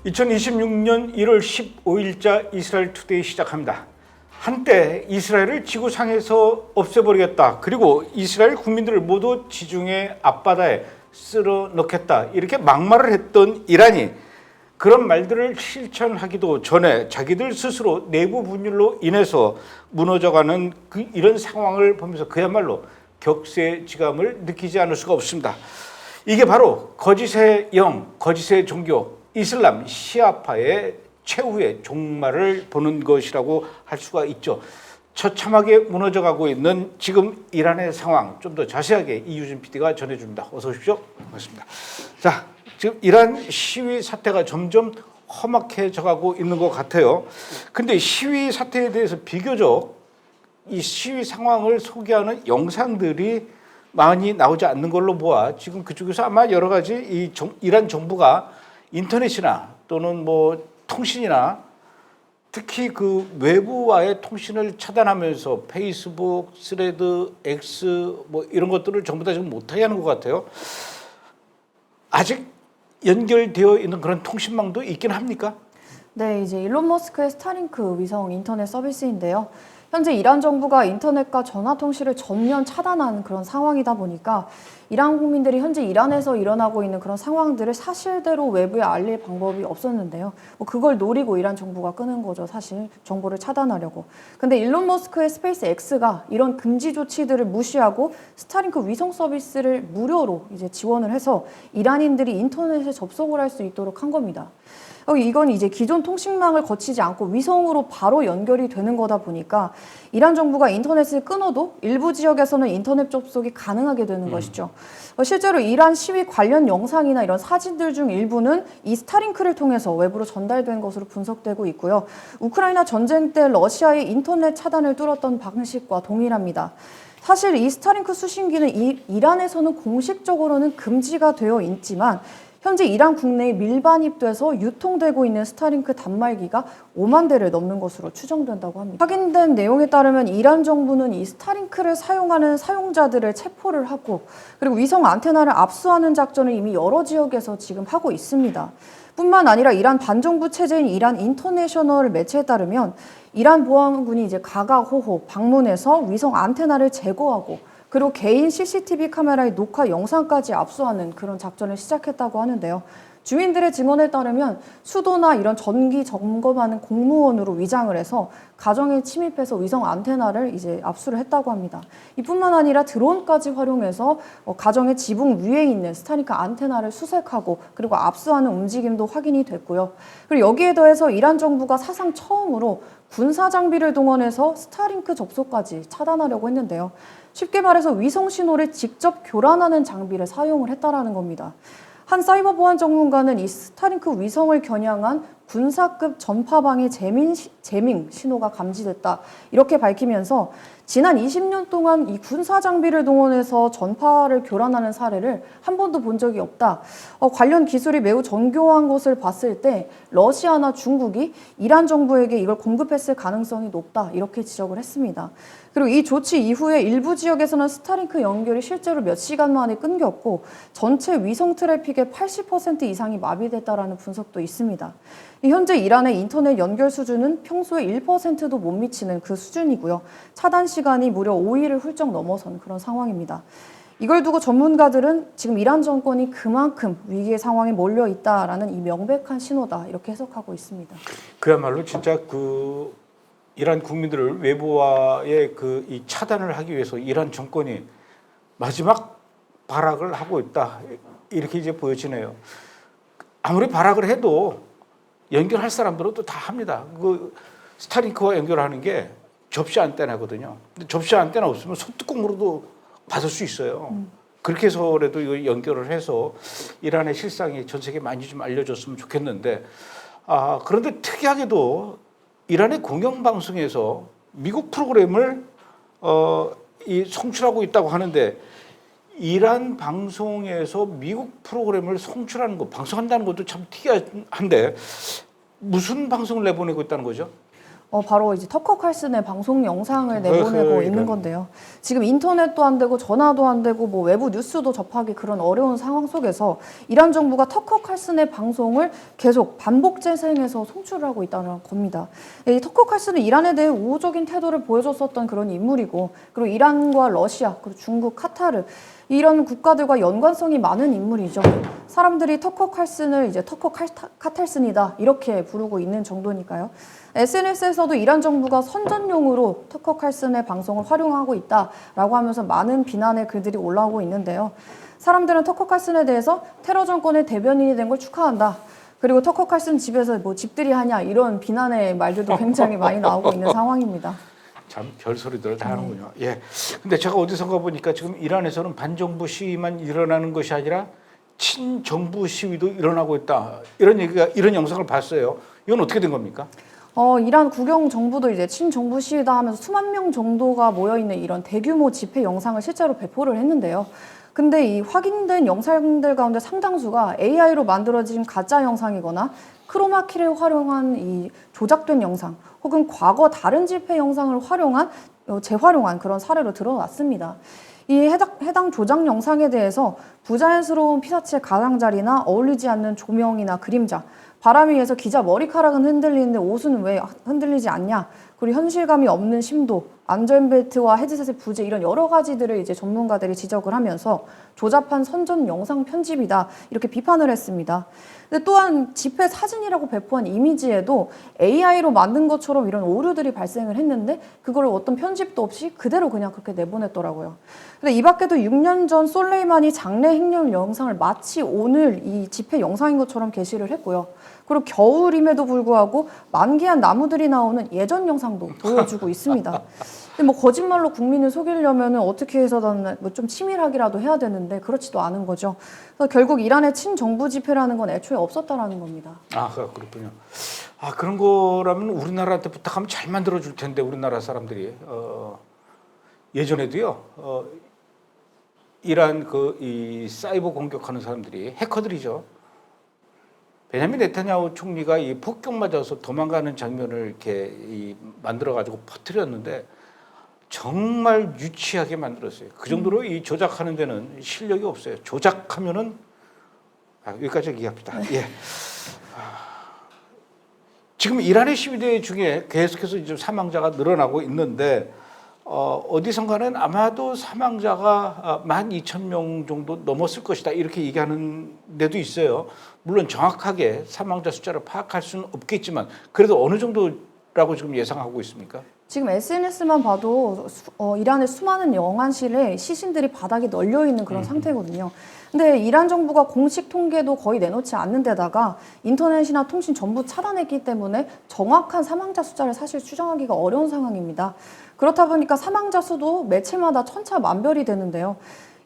2026년 1월 15일자 이스라엘 투데이 시작합니다. 한때 이스라엘을 지구상에서 없애버리겠다. 그리고 이스라엘 국민들을 모두 지중해 앞바다에 쓸어 넣겠다. 이렇게 막말을 했던 이란이 그런 말들을 실천하기도 전에 자기들 스스로 내부 분열로 인해서 무너져가는 이런 상황을 보면서 그야말로 격세지감을 느끼지 않을 수가 없습니다. 이게 바로 거짓의 영, 거짓의 종교, 이슬람 시아파의 최후의 종말을 보는 것이라고 할 수가 있죠. 처참하게 무너져가고 있는 지금 이란의 상황 좀 더 자세하게 이유진 PD가 전해줍니다. 어서 오십시오. 반갑습니다. 자, 지금 이란 시위 사태가 점점 험악해져가고 있는 것 같아요. 근데 시위 사태에 대해서 비교적 이 시위 상황을 소개하는 영상들이 많이 나오지 않는 걸로 보아 지금 그쪽에서 아마 여러 가지 이란 정부가 인터넷이나 또는 뭐 통신이나 특히 그 외부와의 통신을 차단하면서 페이스북, 스레드, X 뭐 이런 것들을 전부 다 지금 못하게 하는 것 같아요. 아직 연결되어 있는 그런 통신망도 있긴 합니까? 네, 이제 일론 머스크의 스타링크 위성 인터넷 서비스인데요. 현재 이란 정부가 인터넷과 전화 통신을 전면 차단한 그런 상황이다 보니까 이란 국민들이 현재 이란에서 일어나고 있는 그런 상황들을 사실대로 외부에 알릴 방법이 없었는데요. 뭐 그걸 노리고 이란 정부가 끄는 거죠, 사실. 정보를 차단하려고. 근데 일론 머스크의 스페이스 X가 이런 금지 조치들을 무시하고 스타링크 위성 서비스를 무료로 이제 지원을 해서 이란인들이 인터넷에 접속을 할 수 있도록 한 겁니다. 이건 이제 기존 통신망을 거치지 않고 위성으로 바로 연결이 되는 거다 보니까 이란 정부가 인터넷을 끊어도 일부 지역에서는 인터넷 접속이 가능하게 되는 것이죠. 실제로 이란 시위 관련 영상이나 이런 사진들 중 일부는 이 스타링크를 통해서 외부로 전달된 것으로 분석되고 있고요. 우크라이나 전쟁 때 러시아의 인터넷 차단을 뚫었던 방식과 동일합니다. 사실 이 스타링크 수신기는 이란에서는 공식적으로는 금지가 되어 있지만 현재 이란 국내에 밀반입돼서 유통되고 있는 스타링크 단말기가 5만 대를 넘는 것으로 추정된다고 합니다. 확인된 내용에 따르면 이란 정부는 이 스타링크를 사용하는 사용자들을 체포를 하고 그리고 위성 안테나를 압수하는 작전을 이미 여러 지역에서 지금 하고 있습니다. 뿐만 아니라 이란 반정부 체제인 이란 인터내셔널 매체에 따르면 이란 보안군이 이제 가가호호 방문해서 위성 안테나를 제거하고 그리고 개인 CCTV 카메라의 녹화 영상까지 압수하는 그런 작전을 시작했다고 하는데요. 주민들의 증언에 따르면 수도나 이런 전기 점검하는 공무원으로 위장을 해서 가정에 침입해서 위성 안테나를 이제 압수를 했다고 합니다. 이뿐만 아니라 드론까지 활용해서 가정의 지붕 위에 있는 스타링크 안테나를 수색하고 그리고 압수하는 움직임도 확인이 됐고요. 그리고 여기에 더해서 이란 정부가 사상 처음으로 군사 장비를 동원해서 스타링크 접속까지 차단하려고 했는데요. 쉽게 말해서 위성 신호를 직접 교란하는 장비를 사용을 했다라는 겁니다. 한 사이버 보안 전문가는 이 스타링크 위성을 겨냥한 군사급 전파방해 재밍 신호가 감지됐다. 이렇게 밝히면서 지난 20년 동안 이 군사 장비를 동원해서 전파를 교란하는 사례를 한 번도 본 적이 없다. 관련 기술이 매우 정교한 것을 봤을 때 러시아나 중국이 이란 정부에게 이걸 공급했을 가능성이 높다. 이렇게 지적을 했습니다. 그리고 이 조치 이후에 일부 지역에서는 스타링크 연결이 실제로 몇 시간 만에 끊겼고 전체 위성 트래픽의 80% 이상이 마비됐다라는 분석도 있습니다. 현재 이란의 인터넷 연결 수준은 평소에 1%도 못 미치는 그 수준이고요. 차단 시간이 무려 5일을 훌쩍 넘어선 그런 상황입니다. 이걸 두고 전문가들은 지금 이란 정권이 그만큼 위기의 상황에 몰려 있다라는 이 명백한 신호다 이렇게 해석하고 있습니다. 그야말로 진짜 그 이란 국민들을 외부와의 이 차단을 하기 위해서 이란 정권이 마지막 발악을 하고 있다 이렇게 이제 보여지네요. 아무리 발악을 해도 연결할 사람들은 또 다 합니다. 그 스타링크와 연결하는 게 접시 안테나거든요. 근데 접시 안테나 없으면 손뚜껑으로도 받을 수 있어요. 그렇게 해서라도 이거 연결을 해서 이란의 실상이 전 세계에 많이 좀 알려졌으면 좋겠는데 그런데 특이하게도 이란의 공영방송에서 미국 프로그램을 송출하고 있다고 하는데 이란 방송에서 미국 프로그램을 송출하는 거, 방송한다는 것도 참 특이한데 무슨 방송을 내보내고 있다는 거죠? 바로 이제 터커 칼슨의 방송 영상을 내보내고 있는 건데요. 지금 인터넷도 안 되고 전화도 안 되고 뭐 외부 뉴스도 접하기 그런 어려운 상황 속에서 이란 정부가 터커 칼슨의 방송을 계속 반복 재생해서 송출을 하고 있다는 겁니다. 이 터커 칼슨은 이란에 대해 우호적인 태도를 보여줬었던 그런 인물이고, 그리고 이란과 러시아, 그리고 중국, 카타르 이런 국가들과 연관성이 많은 인물이죠. 사람들이 터커 칼슨을 이제 터커 카탈슨이다 이렇게 부르고 있는 정도니까요. SNS에서도 이란 정부가 선전용으로 터커 칼슨의 방송을 활용하고 있다라고 하면서 많은 비난의 글들이 올라오고 있는데요. 사람들은 터커 칼슨에 대해서 테러 정권의 대변인이 된 걸 축하한다. 그리고 터커 칼슨 집에서 뭐 집들이 하냐 이런 비난의 말들도 굉장히 많이 나오고 있는 상황입니다. 참 별소리들을 다 하는군요. 예. 근데 제가 어디선가 보니까 지금 이란에서는 반정부 시위만 일어나는 것이 아니라 친정부 시위도 일어나고 있다. 이런 영상을 봤어요. 이건 어떻게 된 겁니까? 이란 국영 정부도 이제 친정부 시위다 하면서 수만 명 정도가 모여 있는 이런 대규모 집회 영상을 실제로 배포를 했는데요. 근데 이 확인된 영상들 가운데 상당수가 AI로 만들어진 가짜 영상이거나 크로마키를 활용한 이 조작된 영상, 혹은 과거 다른 집회 영상을 재활용한 그런 사례로 드러났습니다. 이 해당 조작 영상에 대해서 부자연스러운 피사체 가장자리나 어울리지 않는 조명이나 그림자, 바람에 의해서 기자 머리카락은 흔들리는데 옷은 왜 흔들리지 않냐, 그리고 현실감이 없는 심도, 안전벨트와 헤드셋의 부재 이런 여러 가지들을 이제 전문가들이 지적을 하면서 조잡한 선전 영상 편집이다 이렇게 비판을 했습니다. 근데 또한 집회 사진이라고 배포한 이미지에도 AI로 만든 것처럼 이런 오류들이 발생을 했는데 그걸 어떤 편집도 없이 그대로 그냥 그렇게 내보냈더라고요. 근데 이 밖에도 6년 전 솔레이마니 장례 행렬 영상을 마치 오늘 이 집회 영상인 것처럼 게시를 했고요. 그리고 겨울임에도 불구하고 만개한 나무들이 나오는 예전 영상도 보여주고 있습니다. 근데 뭐 거짓말로 국민을 속이려면 어떻게 해서든 뭐 좀 치밀하기라도 해야 되는데 그렇지도 않은 거죠. 그래서 결국 이란의 친정부 집회라는 건 애초에 없었다라는 겁니다. 아, 그렇군요. 아, 그런 거라면 우리나라한테 부탁하면 잘 만들어 줄 텐데 우리나라 사람들이 예전에도요. 이란 이 사이버 공격하는 사람들이 해커들이죠. 베냐민 네타냐후 총리가 이 폭격 맞아서 도망가는 장면을 이렇게 만들어 가지고 퍼뜨렸는데 정말 유치하게 만들었어요. 그 정도로 이 조작하는 데는 실력이 없어요. 조작하면은 여기까지 얘기합시다. 예. 지금 이란의 시위대 중에 계속해서 이제 사망자가 늘어나고 있는데 어디선가는 아마도 사망자가 12,000명 정도 넘었을 것이다 이렇게 얘기하는 데도 있어요. 물론 정확하게 사망자 숫자를 파악할 수는 없겠지만 그래도 어느 정도라고 지금 예상하고 있습니까? 지금 SNS만 봐도 이란의 수많은 영안실에 시신들이 바닥에 널려 있는 그런 상태거든요. 근데 이란 정부가 공식 통계도 거의 내놓지 않는 데다가 인터넷이나 통신 전부 차단했기 때문에 정확한 사망자 숫자를 사실 추정하기가 어려운 상황입니다. 그렇다 보니까 사망자 수도 매체마다 천차만별이 되는데요.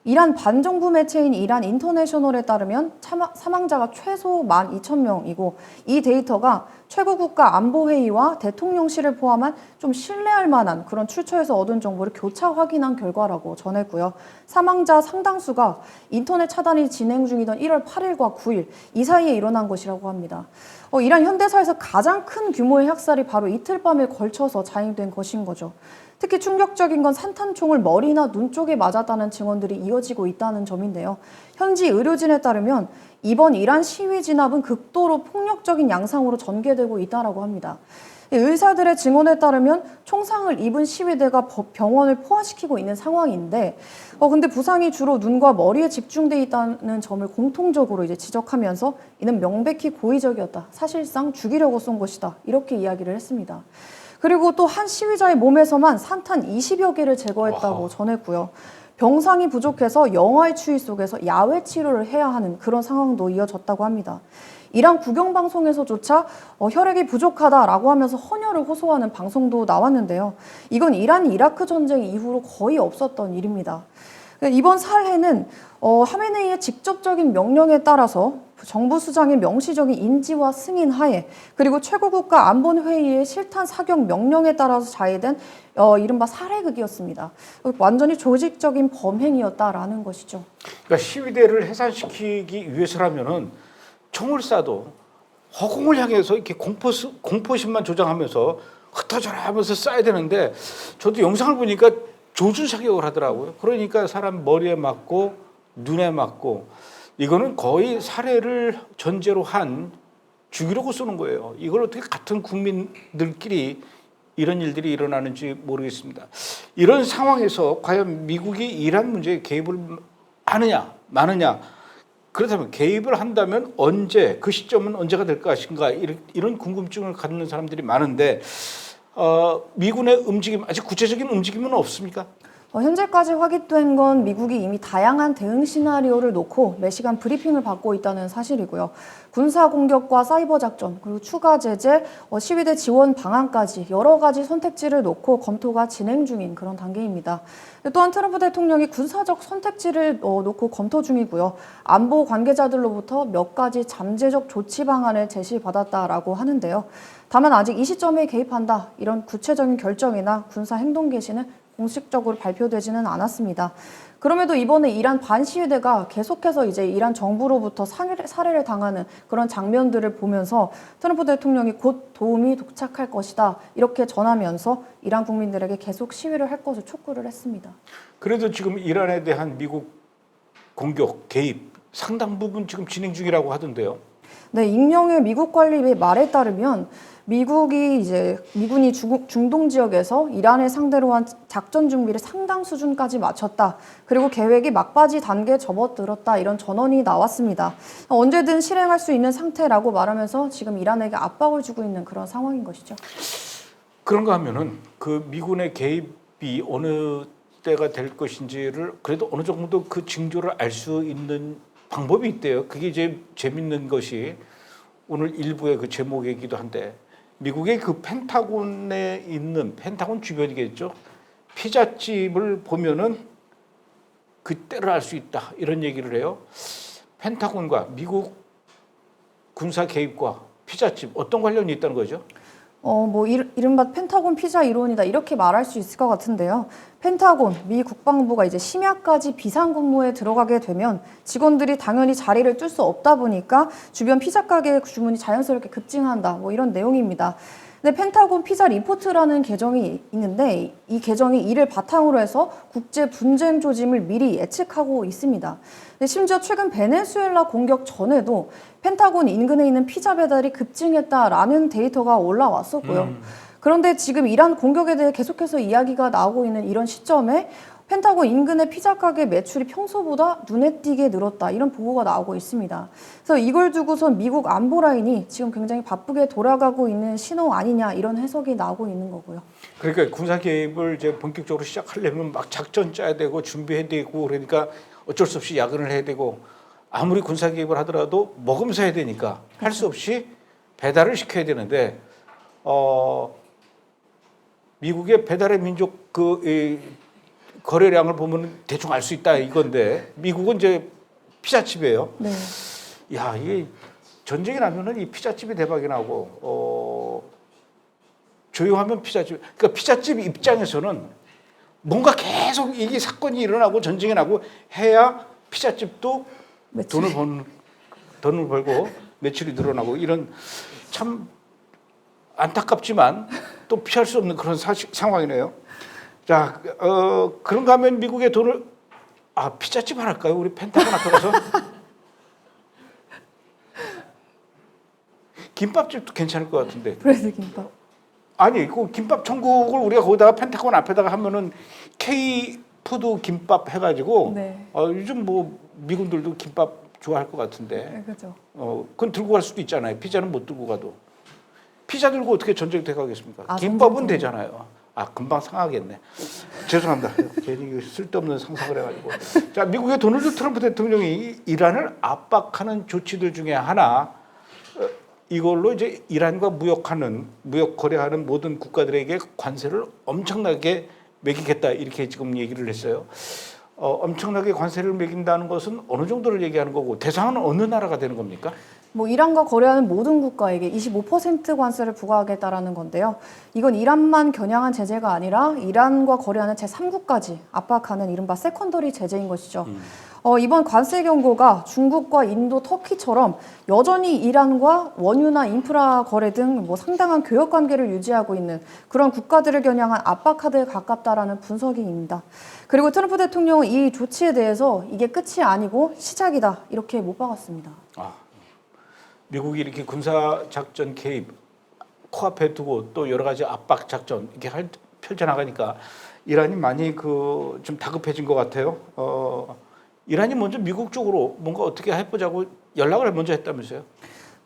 이란 반정부 매체인 이란 인터내셔널에 따르면 사망자가 최소 12,000명이고 이 데이터가 최고국가안보회의와 대통령실을 포함한 좀 신뢰할 만한 그런 출처에서 얻은 정보를 교차 확인한 결과라고 전했고요. 사망자 상당수가 인터넷 차단이 진행 중이던 1월 8일과 9일 이 사이에 일어난 것이라고 합니다. 이란 현대사에서 가장 큰 규모의 학살이 바로 이틀 밤에 걸쳐서 자행된 것인 거죠. 특히 충격적인 건 산탄총을 머리나 눈 쪽에 맞았다는 증언들이 이어지고 있다는 점인데요. 현지 의료진에 따르면 이번 이란 시위 진압은 극도로 폭력적인 양상으로 전개되고 있다고 합니다. 의사들의 증언에 따르면 총상을 입은 시위대가 병원을 포화시키고 있는 상황인데 근데 부상이 주로 눈과 머리에 집중돼 있다는 점을 공통적으로 이제 지적하면서 이는 명백히 고의적이었다. 사실상 죽이려고 쏜 것이다. 이렇게 이야기를 했습니다. 그리고 또 한 시위자의 몸에서만 산탄 20여 개를 제거했다고 전했고요. 병상이 부족해서 영하의 추위 속에서 야외 치료를 해야 하는 그런 상황도 이어졌다고 합니다. 이란 국영방송에서조차 혈액이 부족하다라고 하면서 헌혈을 호소하는 방송도 나왔는데요. 이건 이란 이라크 전쟁 이후로 거의 없었던 일입니다. 이번 살해는 하메네이의 직접적인 명령에 따라서 정부 수장의 명시적인 인지와 승인 하에 그리고 최고국가 안보회의의 실탄 사격 명령에 따라서 자해된 이른바 살해극이었습니다. 완전히 조직적인 범행이었다라는 것이죠. 그러니까 시위대를 해산시키기 위해서라면은 총을 쏴도 허공을 향해서 이렇게 공포심만 조장하면서 흩어져라 하면서 쏴야 되는데 저도 영상을 보니까 조준 사격을 하더라고요. 그러니까 사람 머리에 맞고 눈에 맞고 이거는 거의 살해를 전제로 한 죽이려고 쏘는 거예요. 이걸 어떻게 같은 국민들끼리 이런 일들이 일어나는지 모르겠습니다. 이런 상황에서 과연 미국이 이란 문제에 개입을 하느냐 마느냐, 그렇다면 개입을 한다면 언제, 그 시점은 언제가 될 것인가, 이런 궁금증을 갖는 사람들이 많은데 미군의 움직임, 아직 구체적인 움직임은 없습니까? 현재까지 확인된 건 미국이 이미 다양한 대응 시나리오를 놓고 매시간 브리핑을 받고 있다는 사실이고요. 군사 공격과 사이버 작전, 그리고 추가 제재, 시위대 지원 방안까지 여러 가지 선택지를 놓고 검토가 진행 중인 그런 단계입니다. 또한 트럼프 대통령이 군사적 선택지를 놓고 검토 중이고요. 안보 관계자들로부터 몇 가지 잠재적 조치 방안을 제시받았다라고 하는데요. 다만 아직 이 시점에 개입한다, 이런 구체적인 결정이나 군사 행동 개시는 공식적으로 발표되지는 않았습니다. 그럼에도 이번에 이란 반시위대가 계속해서 이제 이란 정부로부터 살해를 당하는 그런 장면들을 보면서 트럼프 대통령이 곧 도움이 도착할 것이다, 이렇게 전하면서 이란 국민들에게 계속 시위를 할 것을 촉구를 했습니다. 그래도 지금 이란에 대한 미국 공격, 개입 상당 부분 지금 진행 중이라고 하던데요. 네, 익명의 미국 관리의 말에 따르면 미군이 중동 지역에서 이란을 상대로 한 작전 준비를 상당 수준까지 마쳤다. 그리고 계획이 막바지 단계에 접어들었다, 이런 전언이 나왔습니다. 언제든 실행할 수 있는 상태라고 말하면서 지금 이란에게 압박을 주고 있는 그런 상황인 것이죠. 그런가 하면은 그 미군의 개입이 어느 때가 될 것인지를 그래도 어느 정도 그 징조를 알 수 있는 방법이 있대요. 그게 이제 재밌는 것이 오늘 일부의 그 제목이기도 한데, 미국의 그 펜타곤에 있는, 펜타곤 주변이겠죠, 피자집을 보면은 그때를 알 수 있다, 이런 얘기를 해요. 펜타곤과 미국 군사 개입과 피자집 어떤 관련이 있다는 거죠? 이른바 펜타곤 피자 이론이다, 이렇게 말할 수 있을 것 같은데요. 펜타곤, 미 국방부가 이제 심야까지 비상근무에 들어가게 되면 직원들이 당연히 자리를 뜰 수 없다 보니까 주변 피자 가게의 주문이 자연스럽게 급증한다, 이런 내용입니다. 근데 펜타곤 피자 리포트라는 계정이 있는데 이 계정이 이를 바탕으로 해서 국제 분쟁 조짐을 미리 예측하고 있습니다. 근데 심지어 최근 베네수엘라 공격 전에도 펜타곤 인근에 있는 피자 배달이 급증했다라는 데이터가 올라왔었고요. 그런데 지금 이란 공격에 대해 계속해서 이야기가 나오고 있는 이런 시점에 펜타곤 인근의 피자 가게 매출이 평소보다 눈에 띄게 늘었다, 이런 보고가 나오고 있습니다. 그래서 이걸 두고선 미국 안보 라인이 지금 굉장히 바쁘게 돌아가고 있는 신호 아니냐, 이런 해석이 나오고 있는 거고요. 그러니까 군사 개입을 이제 본격적으로 시작하려면 막 작전 짜야 되고 준비해야 되고, 그러니까 어쩔 수 없이 야근을 해야 되고, 아무리 군사 개입을 하더라도 먹으면서 해야 되니까 할 수 없이 배달을 시켜야 되는데, 미국의 배달의 민족 거래량을 보면 대충 알 수 있다, 이건데 미국은 이제 피자집이에요. 네. 야, 이게 전쟁이 나면은 이 피자집이 대박이 나고, 조용하면 피자집. 그러니까 피자집 입장에서는 뭔가 계속 이게 사건이 일어나고 전쟁이 나고 해야 피자집도 돈을 벌고 매출이 늘어나고, 이런 참 안타깝지만 또 피할 수 없는 그런 상황이네요. 자, 그런가 하면 미국의 돈을, 피자집 하나 할까요? 우리 펜타곤 앞에 가서. 김밥집도 괜찮을 것 같은데. 브레드 김밥. 아니, 그 김밥 천국을 우리가 거기다가 펜타곤 앞에다가 하면은 K 푸드 김밥 해가지고, 네. 요즘 미군들도 김밥 좋아할 것 같은데. 네, 그렇죠. 그건 들고 갈 수도 있잖아요. 피자는 못 들고 가도. 피자 들고 어떻게 전쟁 돼 가겠습니까? 김밥은 되잖아요. 금방 상하겠네. 죄송합니다. 괜히 쓸데없는 상상을 해가지고. 자, 미국의 도널드 트럼프 대통령이 이란을 압박하는 조치들 중에 하나, 이걸로 이제 이란과 무역 거래하는 모든 국가들에게 관세를 엄청나게 매기겠다, 이렇게 지금 얘기를 했어요. 엄청나게 관세를 매긴다는 것은 어느 정도를 얘기하는 거고, 대상은 어느 나라가 되는 겁니까? 이란과 거래하는 모든 국가에게 25% 관세를 부과하겠다라는 건데요. 이건 이란만 겨냥한 제재가 아니라 이란과 거래하는 제3국까지 압박하는 이른바 세컨더리 제재인 것이죠. 이번 관세 경고가 중국과 인도, 터키처럼 여전히 이란과 원유나 인프라 거래 등 상당한 교역 관계를 유지하고 있는 그런 국가들을 겨냥한 압박 카드에 가깝다라는 분석입니다. 그리고 트럼프 대통령은 이 조치에 대해서 이게 끝이 아니고 시작이다 이렇게 못 박았습니다. 미국이 이렇게 군사 작전 개입 코앞에 두고 또 여러 가지 압박 작전 이렇게 펼쳐나가니까 이란이 많이 좀 다급해진 것 같아요. 이란이 먼저 미국 쪽으로 뭔가 어떻게 해보자고 연락을 먼저 했다면서요?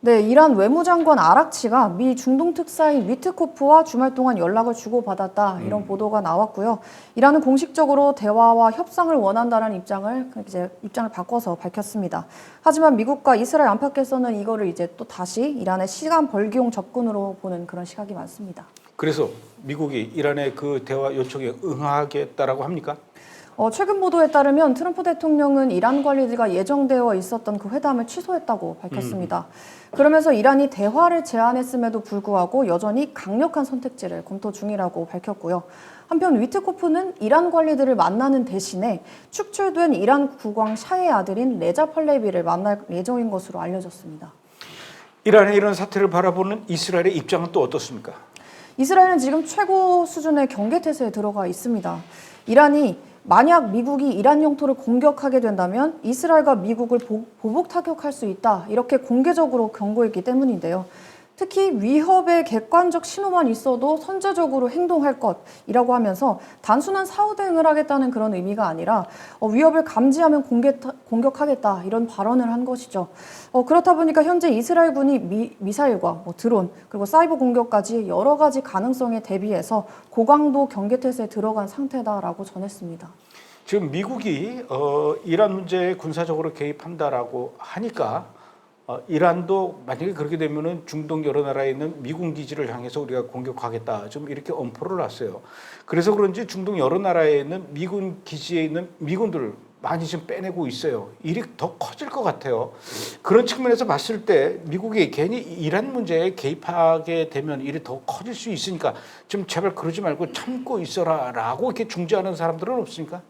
네, 이란 외무장관 아락치가 미 중동 특사인 위트코프와 주말 동안 연락을 주고받았다 이런 보도가 나왔고요. 이란은 공식적으로 대화와 협상을 원한다는 입장을 바꿔서 밝혔습니다. 하지만 미국과 이스라엘 안팎에서는 이거를 이제 또 다시 이란의 시간 벌기용 접근으로 보는 그런 시각이 많습니다. 그래서 미국이 이란의 그 대화 요청에 응하겠다라고 합니까? 최근 보도에 따르면 트럼프 대통령은 이란 관리들과 예정되어 있었던 그 회담을 취소했다고 밝혔습니다. 그러면서 이란이 대화를 제안했음에도 불구하고 여전히 강력한 선택지를 검토 중이라고 밝혔고요. 한편 위트코프는 이란 관리들을 만나는 대신에 축출된 이란 국왕 샤의 아들인 레자 팔레비를 만날 예정인 것으로 알려졌습니다. 이란의 이런 사태를 바라보는 이스라엘의 입장은 또 어떻습니까? 이스라엘은 지금 최고 수준의 경계태세에 들어가 있습니다. 이란이 만약 미국이 이란 영토를 공격하게 된다면 이스라엘과 미국을 보복 타격할 수 있다. 이렇게 공개적으로 경고했기 때문인데요. 특히 위협의 객관적 신호만 있어도 선제적으로 행동할 것이라고 하면서 단순한 사후 대응을 하겠다는 그런 의미가 아니라 위협을 감지하면 공격하겠다 이런 발언을 한 것이죠. 그렇다 보니까 현재 이스라엘군이 미사일과 드론 그리고 사이버 공격까지 여러 가지 가능성에 대비해서 고강도 경계태세에 들어간 상태다라고 전했습니다. 지금 미국이 이란 문제에 군사적으로 개입한다라고 하니까 이란도 만약에 그렇게 되면은 중동 여러 나라에 있는 미군 기지를 향해서 우리가 공격하겠다 좀 이렇게 엄포를 놨어요. 그래서 그런지 중동 여러 나라에 있는 미군 기지에 있는 미군들 많이 좀 빼내고 있어요. 일이 더 커질 것 같아요. 그런 측면에서 봤을 때 미국이 괜히 이란 문제에 개입하게 되면 일이 더 커질 수 있으니까 좀 제발 그러지 말고 참고 있어라라고 이렇게 중재하는 사람들은 없습니까?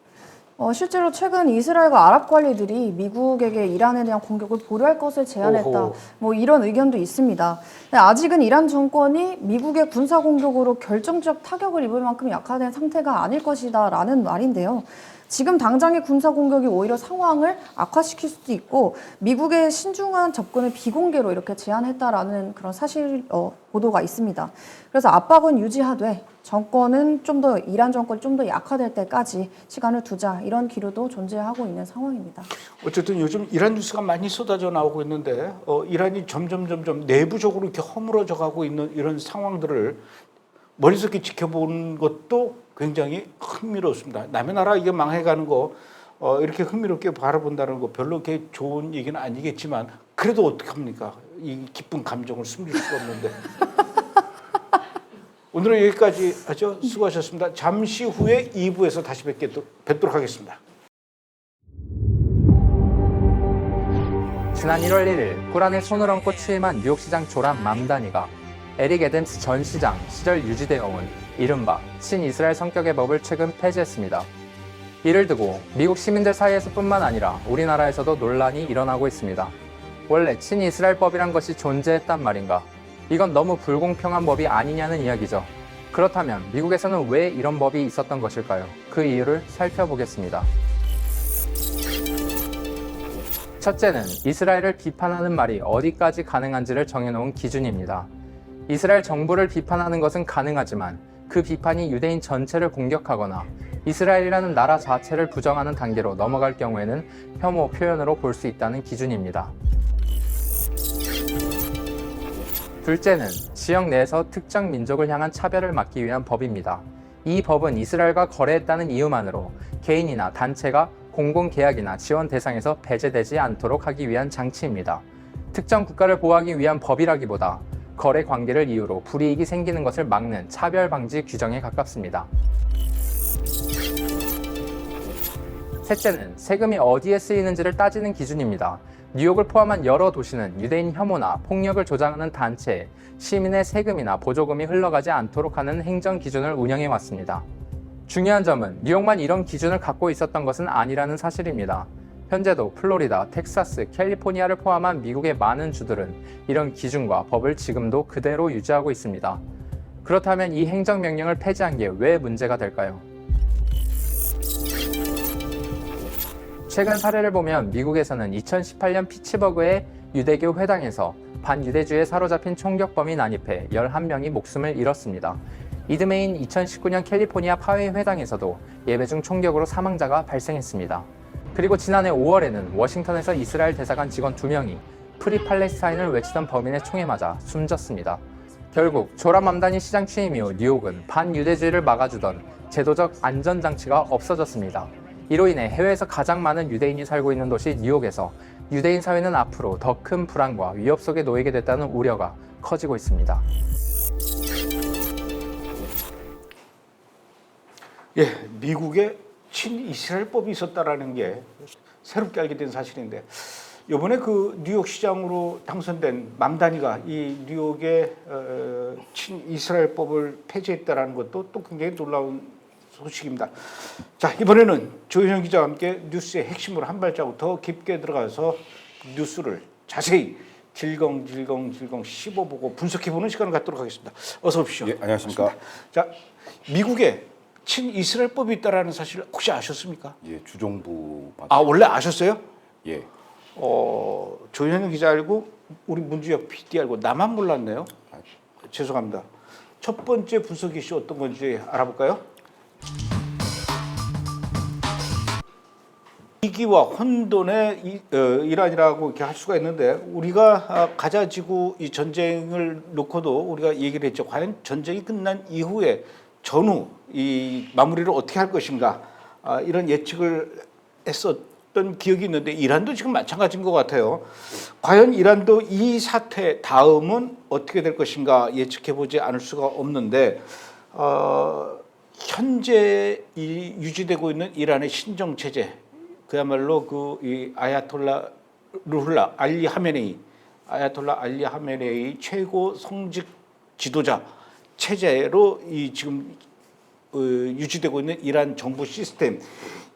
실제로 최근 이스라엘과 아랍 관리들이 미국에게 이란에 대한 공격을 보류할 것을 제안했다. 이런 의견도 있습니다. 아직은 이란 정권이 미국의 군사 공격으로 결정적 타격을 입을 만큼 약화된 상태가 아닐 것이다라는 말인데요. 지금 당장의 군사 공격이 오히려 상황을 악화시킬 수도 있고 미국의 신중한 접근을 비공개로 이렇게 제안했다라는 그런 사실 보도가 있습니다. 그래서 압박은 유지하되 정권은 이란 정권이 좀 더 약화될 때까지 시간을 두자 이런 기류도 존재하고 있는 상황입니다. 어쨌든 요즘 이란 뉴스가 많이 쏟아져 나오고 있는데 이란이 점점 내부적으로 이렇게 허물어져 가고 있는 이런 상황들을 멀리서 이렇게 지켜보는 것도 굉장히 흥미롭습니다. 남의 나라 이게 망해가는 거 이렇게 흥미롭게 바라본다는 거 별로 이렇게 좋은 얘기는 아니겠지만 그래도 어떡합니까? 이 기쁜 감정을 숨길 수가 없는데. 오늘은 여기까지 하죠. 수고하셨습니다. 잠시 후에 2부에서 다시 뵙도록 하겠습니다. 지난 1월 1일 꾸란에 손을 얹고 취임한 뉴욕시장 조람 맘다니가 에릭 애덤스 전 시장 시절 유지되어 온 이른바 친이스라엘 성격의 법을 최근 폐지했습니다. 이를 두고 미국 시민들 사이에서뿐만 아니라 우리나라에서도 논란이 일어나고 있습니다. 원래 친이스라엘법이란 것이 존재했단 말인가? 이건 너무 불공평한 법이 아니냐는 이야기죠. 그렇다면 미국에서는 왜 이런 법이 있었던 것일까요? 그 이유를 살펴보겠습니다. 첫째는 이스라엘을 비판하는 말이 어디까지 가능한지를 정해놓은 기준입니다. 이스라엘 정부를 비판하는 것은 가능하지만 그 비판이 유대인 전체를 공격하거나 이스라엘이라는 나라 자체를 부정하는 단계로 넘어갈 경우에는 혐오 표현으로 볼 수 있다는 기준입니다. 둘째는 지역 내에서 특정 민족을 향한 차별을 막기 위한 법입니다. 이 법은 이스라엘과 거래했다는 이유만으로 개인이나 단체가 공공계약이나 지원 대상에서 배제되지 않도록 하기 위한 장치입니다. 특정 국가를 보호하기 위한 법이라기보다 거래 관계를 이유로 불이익이 생기는 것을 막는 차별 방지 규정에 가깝습니다. 셋째는 세금이 어디에 쓰이는지를 따지는 기준입니다. 뉴욕을 포함한 여러 도시는 유대인 혐오나 폭력을 조장하는 단체에 시민의 세금이나 보조금이 흘러가지 않도록 하는 행정 기준을 운영해 왔습니다. 중요한 점은 뉴욕만 이런 기준을 갖고 있었던 것은 아니라는 사실입니다. 현재도 플로리다, 텍사스, 캘리포니아를 포함한 미국의 많은 주들은 이런 기준과 법을 지금도 그대로 유지하고 있습니다. 그렇다면 이 행정명령을 폐지한 게 왜 문제가 될까요? 최근 사례를 보면 미국에서는 2018년 피츠버그의 유대교 회당에서 반유대주의에 사로잡힌 총격범이 난입해 11명이 목숨을 잃었습니다. 이듬해인 2019년 캘리포니아 파웨이 회당에서도 예배 중 총격으로 사망자가 발생했습니다. 그리고 지난해 5월에는 워싱턴에서 이스라엘 대사관 직원 2명이 프리 팔레스타인을 외치던 범인의 총에 맞아 숨졌습니다. 결국 조람 맘다니 시장 취임 이후 뉴욕은 반유대주의를 막아주던 제도적 안전장치가 없어졌습니다. 이로 인해 해외에서 가장 많은 유대인이 살고 있는 도시 뉴욕에서 유대인 사회는 앞으로 더 큰 불안과 위협 속에 놓이게 됐다는 우려가 커지고 있습니다. 예, 미국에 친이스라엘법이 있었다라는 게 새롭게 알게 된 사실인데 이번에 그 뉴욕 시장으로 당선된 맘다니가 이 뉴욕의 친이스라엘법을 폐지했다라는 것도 또 굉장히 놀라운 소식입니다. 자, 이번에는 조현영 기자와 함께 뉴스의 핵심으로 한 발자국 더 깊게 들어가서 뉴스를 자세히 질겅질겅 씹어보고 분석해보는 시간을 갖도록 하겠습니다. 어서 오십시오. 예, 안녕하십니까. 자, 미국에 친이스라엘법이 있다라는 사실 혹시 아셨습니까? 예, 주정부. 아, 원래 아셨어요? 예. 조현영 기자 알고 우리 문주혁 PD 알고 나만 몰랐네요. 죄송합니다. 첫 번째 분석 이슈 어떤 건지 알아볼까요? 위기와 혼돈의 이란이라고 이렇게 할 수가 있는데 우리가 가자 지구 이 전쟁을 놓고도 우리가 얘기를 했죠. 과연 전쟁이 끝난 이후에 전후 이 마무리를 어떻게 할 것인가 이런 예측을 했었던 기억이 있는데 이란도 지금 마찬가지인 것 같아요. 과연 이란도 이 사태 다음은 어떻게 될 것인가 예측해보지 않을 수가 없는데 현재 이 유지되고 있는 이란의 신정 체제 그야말로 그 이 아야톨라 루훌라 알리 하메네이 최고 성직 지도자 체제로 이 지금 유지되고 있는 이란 정부 시스템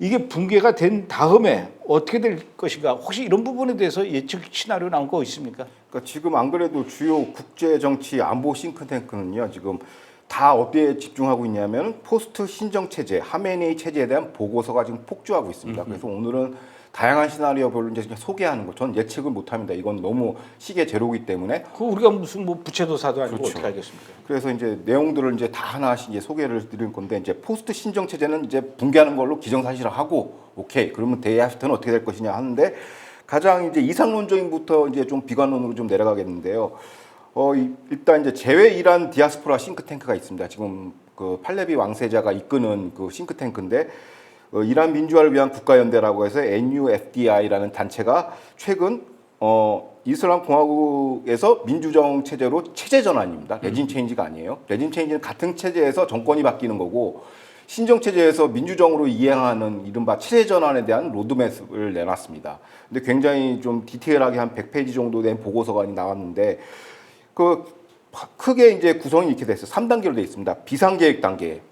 이게 붕괴가 된 다음에 어떻게 될 것인가 혹시 이런 부분에 대해서 예측 시나리오 나온 거 있습니까? 그러니까 지금 안 그래도 주요 국제 정치 안보 싱크탱크는요 지금 다 어디에 집중하고 있냐면 포스트 신정 체제 하메네이 체제에 대한 보고서가 지금 폭주하고 있습니다. 그래서 오늘은 다양한 시나리오별로 이제 소개하는 거. 전 예측을 못합니다. 이건 너무 시계 제로기 때문에. 그 우리가 무슨 뭐 부채도사도 아니고 그렇죠. 어떻게 알겠습니까? 그래서 이제 내용들을 이제 다 하나씩 이제 소개를 드릴 건데 이제 포스트 신정 체제는 이제 붕괴하는 걸로 기정사실화하고 오케이 그러면 데이아프터는 어떻게 될 것이냐 하는데 가장 이제 이상론적인부터 이제 좀 비관론으로 좀 내려가겠는데요. 일단 이제 제외 이란 디아스포라 싱크탱크가 있습니다. 지금 그 팔레비 왕세자가 이끄는 그 싱크탱크인데 이란 민주화를 위한 국가연대라고 해서 NUFDI라는 단체가 최근 이슬람 공화국에서 민주정 체제로 체제 전환입니다. 레짐 체인지가 아니에요. 레짐 체인지는 같은 체제에서 정권이 바뀌는 거고 신정 체제에서 민주정으로 이행하는 이른바 체제 전환에 대한 로드맵을 내놨습니다. 근데 굉장히 좀 디테일하게 한 100페이지 정도 된 보고서가 나왔는데 그 크게 이제 구성이 이렇게 됐어요. 3단계로 되어 있습니다. 비상계획 단계,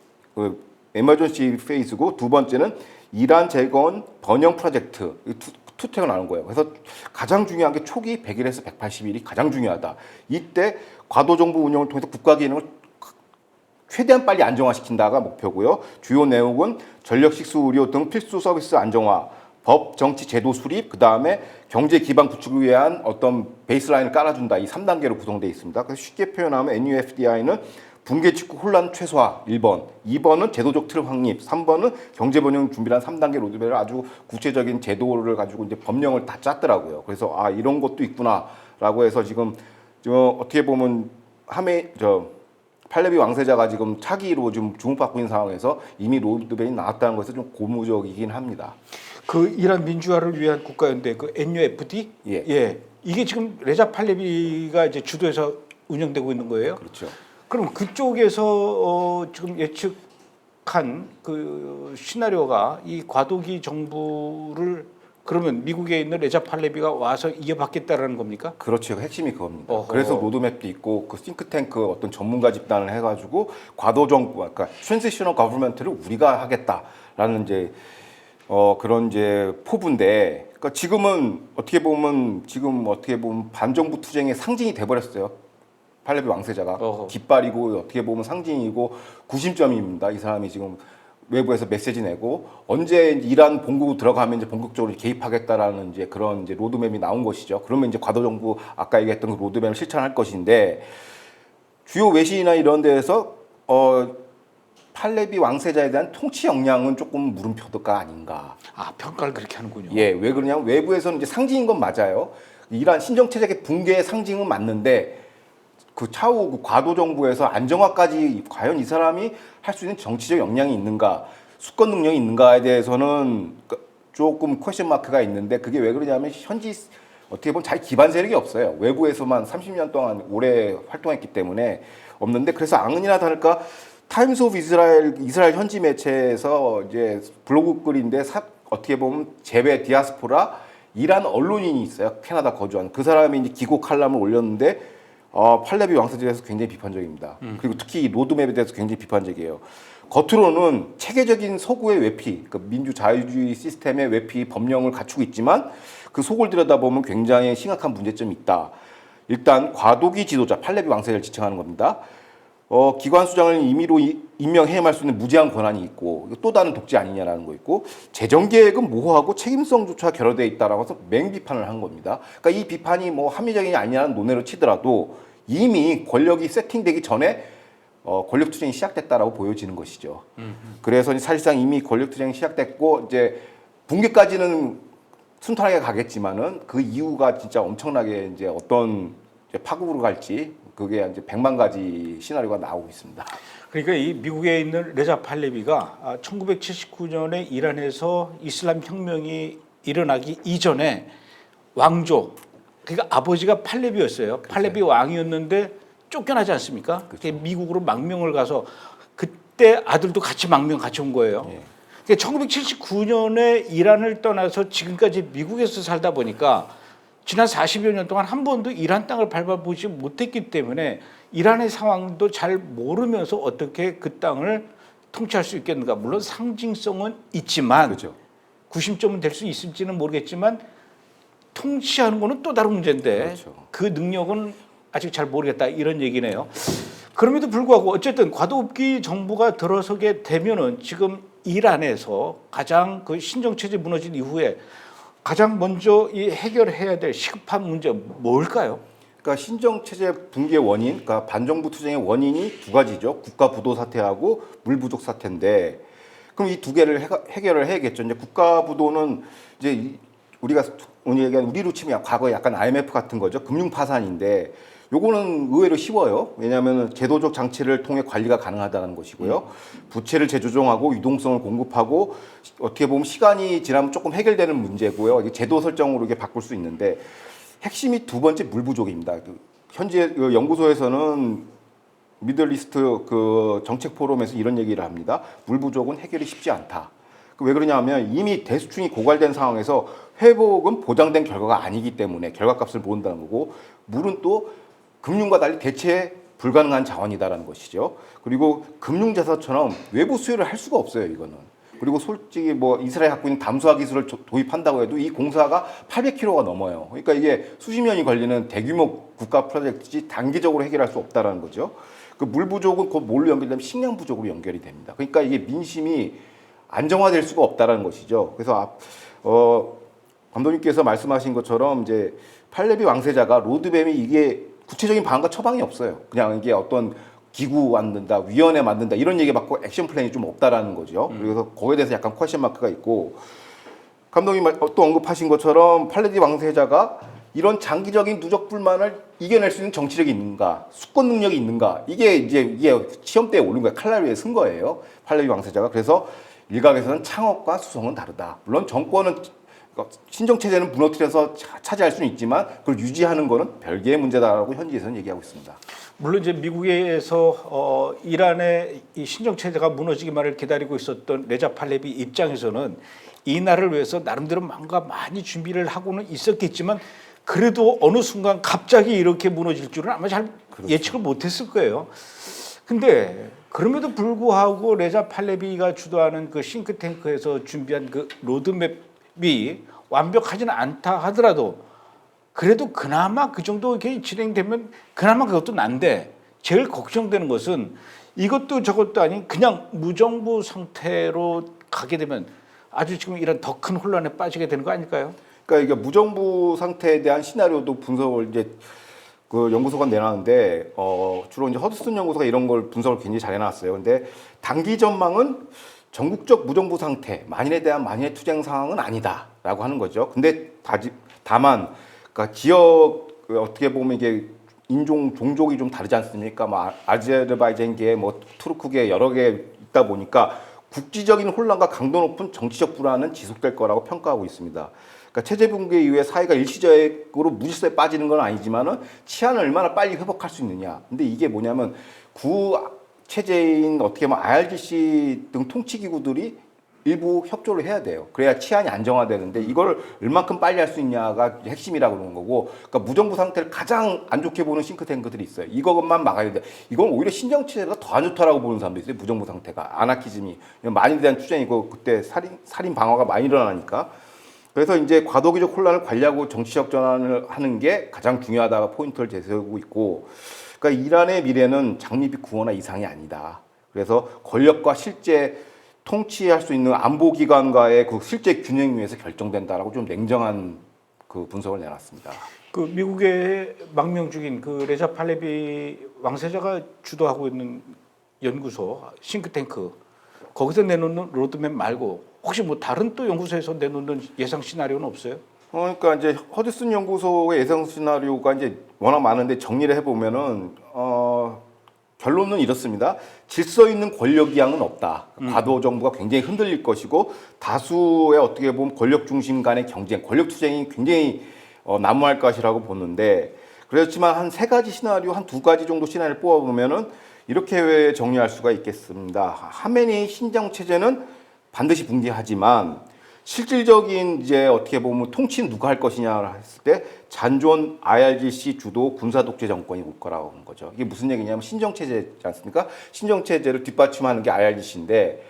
에머전시 페이즈고 두 번째는 이란 재건 번영 프로젝트 투택을 나눈 거예요. 그래서 가장 중요한 게 초기 100일에서 180일이 가장 중요하다. 이때 과도정부 운영을 통해서 국가 기능을 최대한 빨리 안정화시킨다가 목표고요. 주요 내용은 전력, 식수, 의료 등 필수 서비스 안정화, 법, 정치, 제도 수립, 그 다음에 경제 기반 구축을 위한 어떤 베이스라인을 깔아준다. 이 3단계로 구성되어 있습니다. 그래서 쉽게 표현하면 NUFDI는 붕괴 직후 혼란 최소화 1번, 2번은 제도적 틀 확립, 3번은 경제 번영 준비란 3단계 로드맵을 아주 구체적인 제도를 가지고 이제 법령을 다 짰더라고요. 그래서 이런 것도 있구나라고 해서 지금 어떻게 보면 팔레비 왕세자가 지금 차기로 좀 주목받고 있는 상황에서 이미 로드맵이 나왔다는 것은 좀 고무적이긴 합니다. 그 이란 민주화를 위한 국가연대 그 NUFD 예. 이게 지금 레자 팔레비가 이제 주도해서 운영되고 있는 거예요. 그렇죠. 그럼 그쪽에서 지금 예측한 그 시나리오가 이 과도기 정부를 그러면 미국에 있는 레자 팔레비가 와서 이어받겠다라는 겁니까? 그렇죠. 핵심이 그겁니다. 어허. 그래서 로드맵도 있고 그 싱크탱크 어떤 전문가 집단을 해가지고 과도정부, 그러니까 트랜지셔널 거버먼트를 우리가 하겠다라는 이제 그런 이제 포부인데 그러니까 지금은 어떻게 보면 반정부 투쟁의 상징이 돼버렸어요. 팔레비 왕세자가 어허. 깃발이고 어떻게 보면 상징이고 구심점입니다. 이 사람이 지금 외부에서 메시지 내고 언제 이란 본국 들어가면 이제 본격적으로 개입하겠다라는 이제 그런 이제 로드맵이 나온 것이죠. 그러면 이제 과도 정부 아까 얘기했던 그 로드맵을 실천할 것인데 주요 외신이나 이런 데에서 팔레비 왕세자에 대한 통치 역량은 조금 물음표가 아닌가. 아, 평가를 그렇게 하는군요. 예, 왜 그러냐면 외부에서는 이제 상징인 건 맞아요. 이란 신정 체제의 붕괴의 상징은 맞는데 그 차후 그 과도 정부에서 안정화까지 과연 이 사람이 할 수 있는 정치적 역량이 있는가, 수권 능력이 있는가에 대해서는 조금 퀘션 마크가 있는데 그게 왜 그러냐면 현지 어떻게 보면 자기 기반 세력이 없어요. 외부에서만 30년 동안 오래 활동했기 때문에 없는데 그래서 아니나 다를까 타임스 오브 이스라엘 현지 매체에서 이제 블로그 글인데 어떻게 보면 재외 디아스포라 이란 언론인이 있어요. 캐나다 거주한 그 사람이 이제 기고 칼럼을 올렸는데 팔레비 왕세자에 대해서 굉장히 비판적입니다. 그리고 특히 이 로드맵에 대해서 굉장히 비판적이에요. 겉으로는 체계적인 서구의 외피, 그러니까 민주 자유주의 시스템의 외피 법령을 갖추고 있지만 그 속을 들여다보면 굉장히 심각한 문제점이 있다. 일단 과도기 지도자, 팔레비 왕세자를 지칭하는 겁니다. 기관 수장을 임의로 임명 해임할 수 있는 무제한 권한이 있고 또 다른 독재 아니냐라는 거 있고 재정 계획은 모호하고 책임성조차 결여되어 있다라고 해서 맹비판을 한 겁니다. 그러니까 이 비판이 뭐 합리적이냐 아니냐는 논외로 치더라도 이미 권력이 세팅되기 전에 권력 투쟁이 시작됐다라고 보여지는 것이죠. 그래서 사실상 이미 권력 투쟁이 시작됐고 이제 붕괴까지는 순탄하게 가겠지만은 그 이유가 진짜 엄청나게 이제 어떤 파국으로 갈지 그게 이제 100만 가지 시나리오가 나오고 있습니다. 그러니까 이 미국에 있는 레자 팔레비가 1979년에 이란에서 이슬람 혁명이 일어나기 이전에 왕조, 그러니까 아버지가 팔레비였어요. 팔레비 왕이었는데 쫓겨나지 않습니까? 그렇죠. 미국으로 망명을 가서 그때 아들도 같이 망명 같이 온 거예요. 예. 그러니까 1979년에 이란을 떠나서 지금까지 미국에서 살다 보니까 지난 40여 년 동안 한 번도 이란 땅을 밟아보지 못했기 때문에 이란의 상황도 잘 모르면서 어떻게 그 땅을 통치할 수 있겠는가. 물론 상징성은 있지만 그렇죠. 구심점은 될 수 있을지는 모르겠지만 통치하는 거는 또 다른 문제인데 그렇죠. 그 능력은 아직 잘 모르겠다 이런 얘기네요. 그럼에도 불구하고 어쨌든 과도기 정부가 들어서게 되면은 지금 이란에서 가장 그 신정체제 무너진 이후에 가장 먼저 이 해결해야 될 시급한 문제 뭘까요? 그러니까 신정체제 붕괴 원인, 그러니까 반정부 투쟁의 원인이 두 가지죠. 국가 부도 사태하고 물 부족 사태인데, 그럼 이 두 개를 해결을 해야겠죠. 이제 국가 부도는 이제 우리가 오늘 얘기한 우리로 치면 과거에 약간 IMF 같은 거죠. 금융 파산인데, 요거는 의외로 쉬워요. 왜냐하면 제도적 장치를 통해 관리가 가능하다는 것이고요. 부채를 재조정하고 유동성을 공급하고 어떻게 보면 시간이 지나면 조금 해결되는 문제고요. 이게 제도 설정으로 이게 바꿀 수 있는데 핵심이 두 번째 물 부족입니다. 현재 연구소에서는 미들리스트 그 정책 포럼에서 이런 얘기를 합니다. 물 부족은 해결이 쉽지 않다. 왜 그러냐면 이미 대수충이 고갈된 상황에서 회복은 보장된 결과가 아니기 때문에 결과값을 모른다는 거고 물은 또 금융과 달리 대체 불가능한 자원이다라는 것이죠. 그리고 금융자사처럼 외부 수요를 할 수가 없어요, 이거는. 그리고 솔직히 뭐 이스라엘이 갖고 있는 담수화 기술을 도입한다고 해도 이 공사가 800km가 넘어요. 그러니까 이게 수십 년이 걸리는 대규모 국가 프로젝트지 단기적으로 해결할 수 없다라는 거죠. 그 물 부족은 곧 뭘로 연결되면 식량 부족으로 연결이 됩니다. 그러니까 이게 민심이 안정화될 수가 없다라는 것이죠. 그래서 감독님께서 말씀하신 것처럼 이제 팔레비 왕세자가 로드맵이 이게 구체적인 방안과 처방이 없어요. 그냥 이게 어떤 기구 만든다, 위원회 만든다 이런 얘기 받고 액션 플랜이 좀 없다라는 거죠. 그래서 거기에 대해서 약간 퀘션 마크가 있고 감독님 또 언급하신 것처럼 팔레비 왕세자가 이런 장기적인 누적 불만을 이겨낼 수 있는 정치력이 있는가, 수권 능력이 있는가 이게 시험대에 오른 거예요. 칼날 위에 쓴 거예요. 팔레비 왕세자가. 그래서 일각에서는 창업과 수성은 다르다. 물론 정권은 신정체제는 무너뜨려서 차지할 수는 있지만 그걸 유지하는 거는 별개의 문제다라고 현지에서는 얘기하고 있습니다. 물론 이제 미국에서 이란의 이 신정체제가 무너지기만을 기다리고 있었던 레자 팔레비 입장에서는 이 날을 위해서 나름대로 뭔가 많이 준비를 하고는 있었겠지만 그래도 어느 순간 갑자기 이렇게 무너질 줄은 아마 잘 그렇죠. 예측을 못했을 거예요. 근데 그럼에도 불구하고 레자 팔레비가 주도하는 그 싱크탱크에서 준비한 그 로드맵이 완벽하지는 않다 하더라도 그래도 그나마 그 정도 이렇게 진행되면 그나마 그것도 난데 제일 걱정되는 것은 이것도 저것도 아닌 그냥 무정부 상태로 가게 되면 아주 지금 이런 더 큰 혼란에 빠지게 되는 거 아닐까요? 그러니까 이게 무정부 상태에 대한 시나리오도 분석을 이제 그 연구소가 내놨는데 주로 이제 허드슨 연구소가 이런 걸 분석을 굉장히 잘 해놨어요. 근데 단기 전망은 전국적 무정부 상태, 만인에 대한 만인의 투쟁 상황은 아니다라고 하는 거죠. 근데 다만 그러니까 지역 어떻게 보면 이게 인종 종족이 좀 다르지 않습니까? 뭐 아제르바이잔계, 뭐 투르크계 여러 개 있다 보니까 국지적인 혼란과 강도 높은 정치적 불안은 지속될 거라고 평가하고 있습니다. 그러니까 체제 붕괴 이후에 사회가 일시적으로 무질서에 빠지는 건 아니지만은 치안을 얼마나 빨리 회복할 수 있느냐. 근데 이게 뭐냐면 구 체제인 어떻게 보면 IRGC 등 통치 기구들이 일부 협조를 해야 돼요. 그래야 치안이 안정화되는데 이걸 얼만큼 빨리 할 수 있냐가 핵심이라고 그러는 거고, 그러니까 무정부 상태를 가장 안 좋게 보는 싱크탱크들이 있어요. 이것만 막아야 돼. 이건 오히려 신정체제가 더 안 좋다라고 보는 사람도 있어요. 무정부 상태가 아나키즘이 만인에 대한 투쟁이고 그때 살인 방화가 많이 일어나니까. 그래서 이제 과도기적 혼란을 관리하고 정치적 전환을 하는 게 가장 중요하다가 포인트를 제시하고 있고, 그러니까 이란의 미래는 장밋빛 구호나 이상이 아니다. 그래서 권력과 실제 통치할 수 있는 안보기관과의 그 실제 균형 위에서 결정된다라고 좀 냉정한 그 분석을 내놨습니다. 그 미국의 망명죽인 그 레자 팔레비 왕세자가 주도하고 있는 연구소 싱크탱크 거기서 내놓는 로드맵 말고 혹시 뭐 다른 또 연구소에서 내놓는 예상 시나리오는 없어요? 그러니까 이제 허드슨 연구소의 예상 시나리오가 이제 워낙 많은데 정리를 해보면은 결론은 이렇습니다. 질서 있는 권력 이양은 없다. 과도 정부가 굉장히 흔들릴 것이고 다수의 어떻게 보면 권력 중심 간의 경쟁, 권력 투쟁이 굉장히 난무할 것이라고 보는데, 그렇지만 한 세 가지 시나리오, 한 두 가지 정도 시나리오를 뽑아보면은 이렇게 정리할 수가 있겠습니다. 하메네이 신정 체제는 반드시 붕괴하지만 실질적인 이제 어떻게 보면 통치는 누가 할 것이냐 했을 때 잔존 IRGC 주도 군사 독재 정권이 올 거라고 하는 거죠. 이게 무슨 얘기냐면 신정 체제지 않습니까? 신정 체제를 뒷받침하는 게 IRGC인데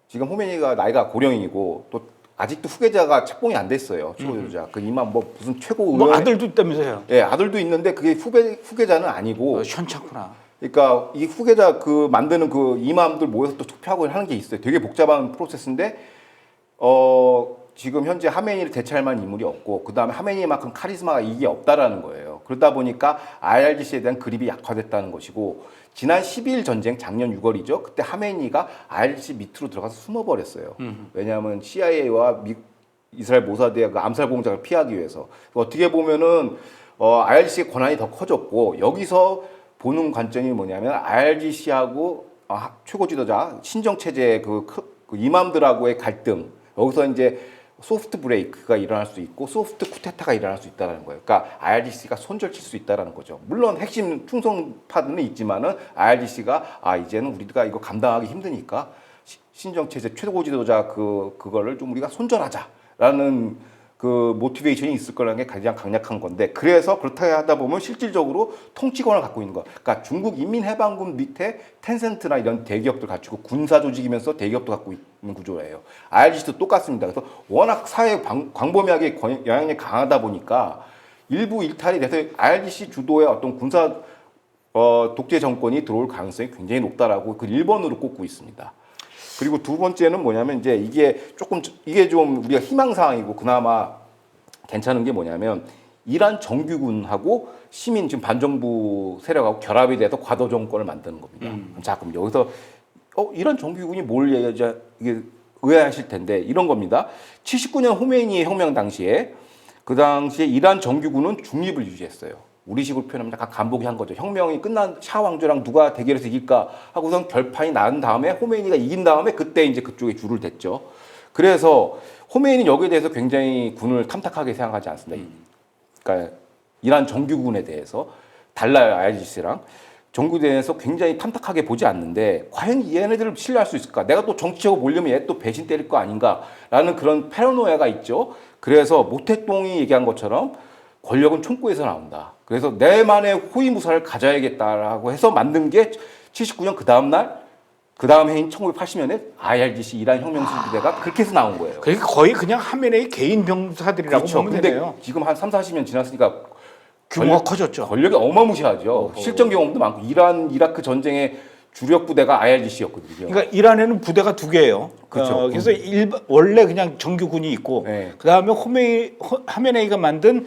지금 호메니가 나이가 고령이고 또 아직도 후계자가 책봉이 안 됐어요. 최고자. 그 이만 뭐 무슨 최고 의원 뭐 아들도 있다면서요? 예, 아들도 있는데 그게 후계자는 아니고. 현찮구나. 그러니까 이 후계자 그 만드는 그 이맘들 모여서 또 투표하고 하는 게 있어요. 되게 복잡한 프로세스인데 지금 현재 하메니를 대체할 만한 인물이 없고 그다음에 하메니만큼 카리스마가 이게 없다라는 거예요. 그러다 보니까 IRGC에 대한 그립이 약화됐다는 것이고, 지난 12일 전쟁 작년 6월이죠. 그때 하메니가 IRGC 밑으로 들어가서 숨어버렸어요. 왜냐하면 CIA와 이스라엘 모사드의 그 암살 공작을 피하기 위해서. 어떻게 보면은 IRGC의 권한이 더 커졌고, 여기서 보는 관점이 뭐냐면 IRGC하고 최고 지도자 신정 체제의 그 이맘들하고의 갈등, 여기서 이제 소프트 브레이크가 일어날 수 있고 소프트 쿠데타가 일어날 수 있다는 거예요. 그러니까 IRGC가 손절칠 수 있다는 거죠. 물론 핵심 충성파들은 있지만은 IRGC가 이제는 우리가 이거 감당하기 힘드니까 신정 체제 최고 지도자 그거를 좀 우리가 손절하자라는 그 모티베이션이 있을 거라는 게 가장 강력한 건데, 그래서 그렇다 하다 보면 실질적으로 통치권을 갖고 있는 거. 그러니까 중국 인민해방군 밑에 텐센트나 이런 대기업들 갖추고 군사 조직이면서 대기업도 갖고 있는 구조예요. IRGC도 똑같습니다. 그래서 워낙 사회 광범위하게 영향력이 강하다 보니까 일부 일탈이 돼서 IRGC 주도의 어떤 군사 독재 정권이 들어올 가능성이 굉장히 높다라고 그 1번으로 꼽고 있습니다. 그리고 두 번째는 뭐냐면 이제 이게 좀 우리가 희망사항이고 그나마 괜찮은 게 뭐냐면 이란 정규군하고 시민 지금 반정부 세력하고 결합이 돼서 과도 정권을 만드는 겁니다. 자, 그럼 여기서 이란 정규군이 뭘 이게 의아하실 텐데 이런 겁니다. 79년 호메이니 혁명 당시에 그 당시에 이란 정규군은 중립을 유지했어요. 우리식으로 표현하면 약간 간보기 한 거죠. 혁명이 끝난 샤 왕조랑 누가 대결해서 이길까 하고선 결판이 난 다음에 호메이니가 이긴 다음에 그때 이제 그쪽에 줄을 댔죠. 그래서 호메이니는 여기에 대해서 굉장히 군을 탐탁하게 생각하지 않습니다. 그러니까 이란 정규군에 대해서 달라요. IRGC랑. 정규군에 대해서 굉장히 탐탁하게 보지 않는데 과연 얘네들을 신뢰할 수 있을까? 내가 또 정치적으로 보려면 얘 또 배신 때릴 거 아닌가라는 그런 패러노야가 있죠. 그래서 모택동이 얘기한 것처럼 권력은 총구에서 나온다. 그래서 내만의 호위무사를 가져야겠다라고 해서 만든 게 79년 그 다음날 그 다음 해인 1980년에 IRGC 이란 혁명수비대가 그렇게 해서 나온 거예요. 그러니까 거의 그냥 하면의 개인 병사들이라고 그렇죠. 보면 근데 되네요. 지금 한 3, 40년 지났으니까 규모가 커졌죠. 권력이 어마무시하죠. 실전 경험도 많고 이란 이라크 전쟁의 주력 부대가 IRGC였거든요. 그러니까 이란에는 부대가 두 개예요. 그렇죠. 그래서 원래 그냥 정규군이 있고 네. 그다음에 하메네이가 만든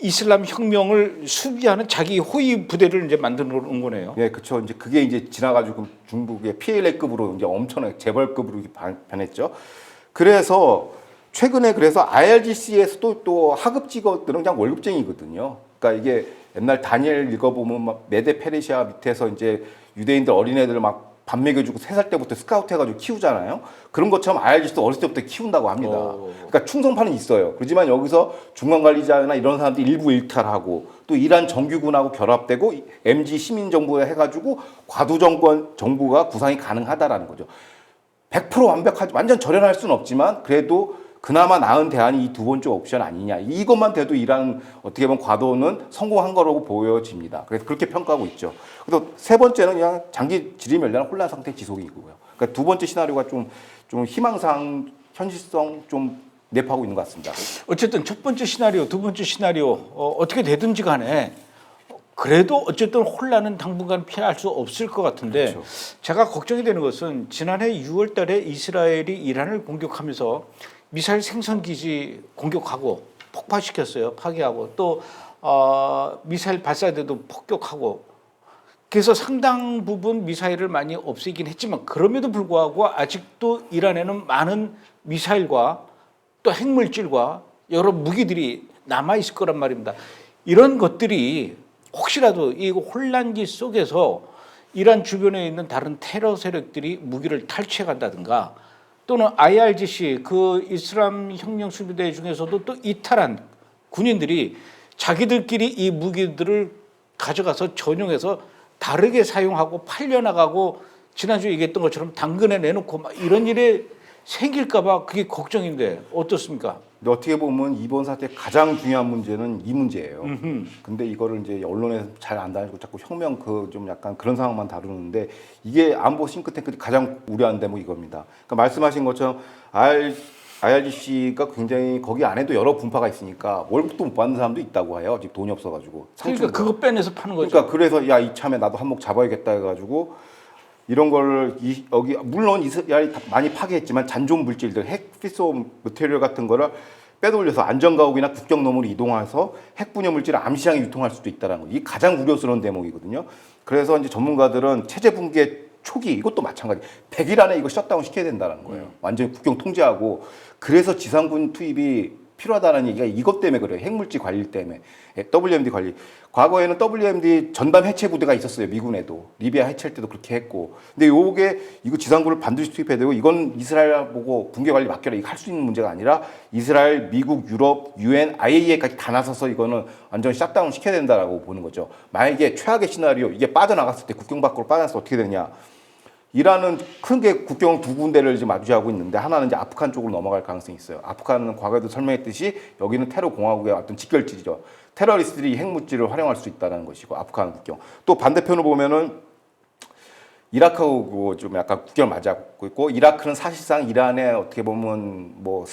이슬람 혁명을 수비하는 자기 호위 부대를 이제 만들어 놓은 거네요. 네, 그렇죠. 이제 그게 이제 지나가지고 중국의 PLA급으로 이제 엄청나게 재벌급으로 변했죠. 그래서 최근에 그래서 IRGC에서도 또 하급 직업들은 그냥 월급쟁이거든요. 그러니까 이게 옛날 다니엘 읽어보면 막 메데 페르시아 밑에서 이제 유대인들 어린애들 막 밥 먹여주고 3살 때부터 스카우트 해가지고 키우잖아요. 그런 것처럼 IRGC도 어렸을 때부터 키운다고 합니다. 그러니까 충성파는 있어요. 그렇지만 여기서 중간관리자나 이런 사람들이 일부 일탈하고 또 이란 정규군하고 결합되고 MG 시민정부에 해가지고 과도정권 정부가 구상이 가능하다라는 거죠. 100% 완벽하지 완전 절연할 수는 없지만 그래도 그나마 나은 대안이 이 두 번째 옵션 아니냐. 이것만 돼도 이란 어떻게 보면 과도는 성공한 거라고 보여집니다. 그래서 그렇게 평가하고 있죠. 그래서 세 번째는 그냥 장기 지리멸렬한 혼란 상태 지속이고요. 그러니까 두 번째 시나리오가 좀 희망상 현실성 좀 내포하고 있는 것 같습니다. 어쨌든 첫 번째 시나리오, 두 번째 시나리오 어떻게 되든지 간에 그래도 어쨌든 혼란은 당분간 피할 수 없을 것 같은데 그렇죠. 제가 걱정이 되는 것은 지난해 6월 달에 이스라엘이 이란을 공격하면서 미사일 생산 기지 공격하고 폭파시켰어요. 파괴하고 또 미사일 발사대도 폭격하고 그래서 상당 부분 미사일을 많이 없애긴 했지만 그럼에도 불구하고 아직도 이란에는 많은 미사일과 또 핵물질과 여러 무기들이 남아 있을 거란 말입니다. 이런 것들이 혹시라도 이 혼란기 속에서 이란 주변에 있는 다른 테러 세력들이 무기를 탈취해 간다든가 또는 IRGC 그 이슬람 혁명 수비대 중에서도 또 이탈한 군인들이 자기들끼리 이 무기들을 가져가서 전용해서 다르게 사용하고 팔려나가고 지난주에 얘기했던 것처럼 당근에 내놓고 막 이런 일이 생길까 봐 그게 걱정인데 어떻습니까? 근데 어떻게 보면 이번 사태 가장 중요한 문제는 이 문제예요. 근데 이거를 이제 언론에서 잘 안 다루고 자꾸 혁명 좀 약간 그런 상황만 다루는데 이게 안보 싱크탱크 가장 우려한 대목 이겁니다. 그러니까 말씀하신 것처럼 IRGC가 굉장히 거기 안에도 여러 분파가 있으니까 월급도 못 받는 사람도 있다고 해요. 지금 돈이 없어가지고. 그러니까 그거 빼내서 파는 거죠. 그러니까 그래서 야 이참에 나도 한몫 잡아야겠다 해가지고 이런 걸 여기 물론 이스라엘이 많이 파괴했지만 잔존 물질들 핵 피소 머테리얼 같은 거를 빼돌려서 안전가옥이나 국경 너머로 이동해서 핵 분열 물질을 암시장에 유통할 수도 있다는 거. 이게 가장 우려스러운 대목이거든요. 그래서 이제 전문가들은 체제 붕괴 초기 이것도 마찬가지. 100일 안에 이거 셧다운 시켜야 된다는 거예요. 완전히 국경 통제하고 그래서 지상군 투입이 필요하다는 얘기가 이것 때문에 그래요. 핵물질 관리 때문에. WMD 관리. 과거에는 WMD 전담 해체 부대가 있었어요. 미군에도. 리비아 해체할 때도 그렇게 했고. 근데 이거 지상군을 반드시 투입해야 되고 이건 이스라엘 보고 붕괴 관리 맡겨라. 이거 할 수 있는 문제가 아니라 이스라엘, 미국, 유럽, UN, IAEA까지 다 나서서 이거는 완전히 샷다운 시켜야 된다라고 보는 거죠. 만약에 최악의 시나리오 이게 빠져나갔을 때 국경 밖으로 빠져나서 어떻게 되냐. 이란은 큰 게 국경 두 군데를 이제 마주하고 있는데 하나는 이제 아프간 쪽으로 넘어갈 가능성이 있어요. 아프간은 과거에도 설명했듯이 여기는 테러 공화국의 어떤 직결지죠. 테러리스트들이 핵물질을 활용할 수 있다는 것이고 아프간 국경. 또 반대편으로 보면은 이라크하고 좀 약간 국경을 맞이하고 있고 이라크는 사실상 이란의 어떻게 보면 뭐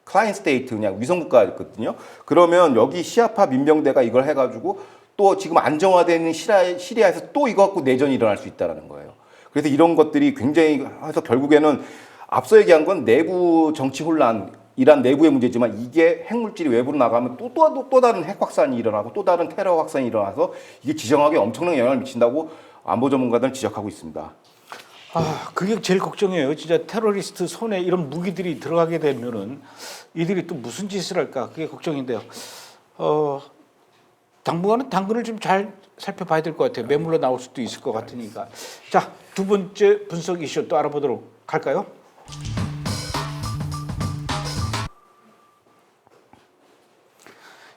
클라이언트 스테이트 그냥 위성국가였거든요. 그러면 여기 시아파 민병대가 이걸 해가지고 또 지금 안정화되어 있는 시리아에서 또 이거 갖고 내전이 일어날 수 있다는 거예요. 그래서 이런 것들이 굉장히 해서 결국에는 앞서 얘기한 건 내부 정치 혼란, 이란 내부의 문제지만 이게 핵물질이 외부로 나가면 또 다른 핵 확산이 일어나고 또 다른 테러 확산이 일어나서 이게 지정학에 엄청난 영향을 미친다고 안보 전문가들은 지적하고 있습니다. 그게 제일 걱정이에요. 진짜 테러리스트 손에 이런 무기들이 들어가게 되면은 이들이 또 무슨 짓을 할까 그게 걱정인데요. 당분간은 당근을 좀 잘 살펴봐야 될 것 같아요. 매물로 나올 수도 있을 것 같으니까. 자, 두 번째 분석 이슈 또 알아보도록 할까요?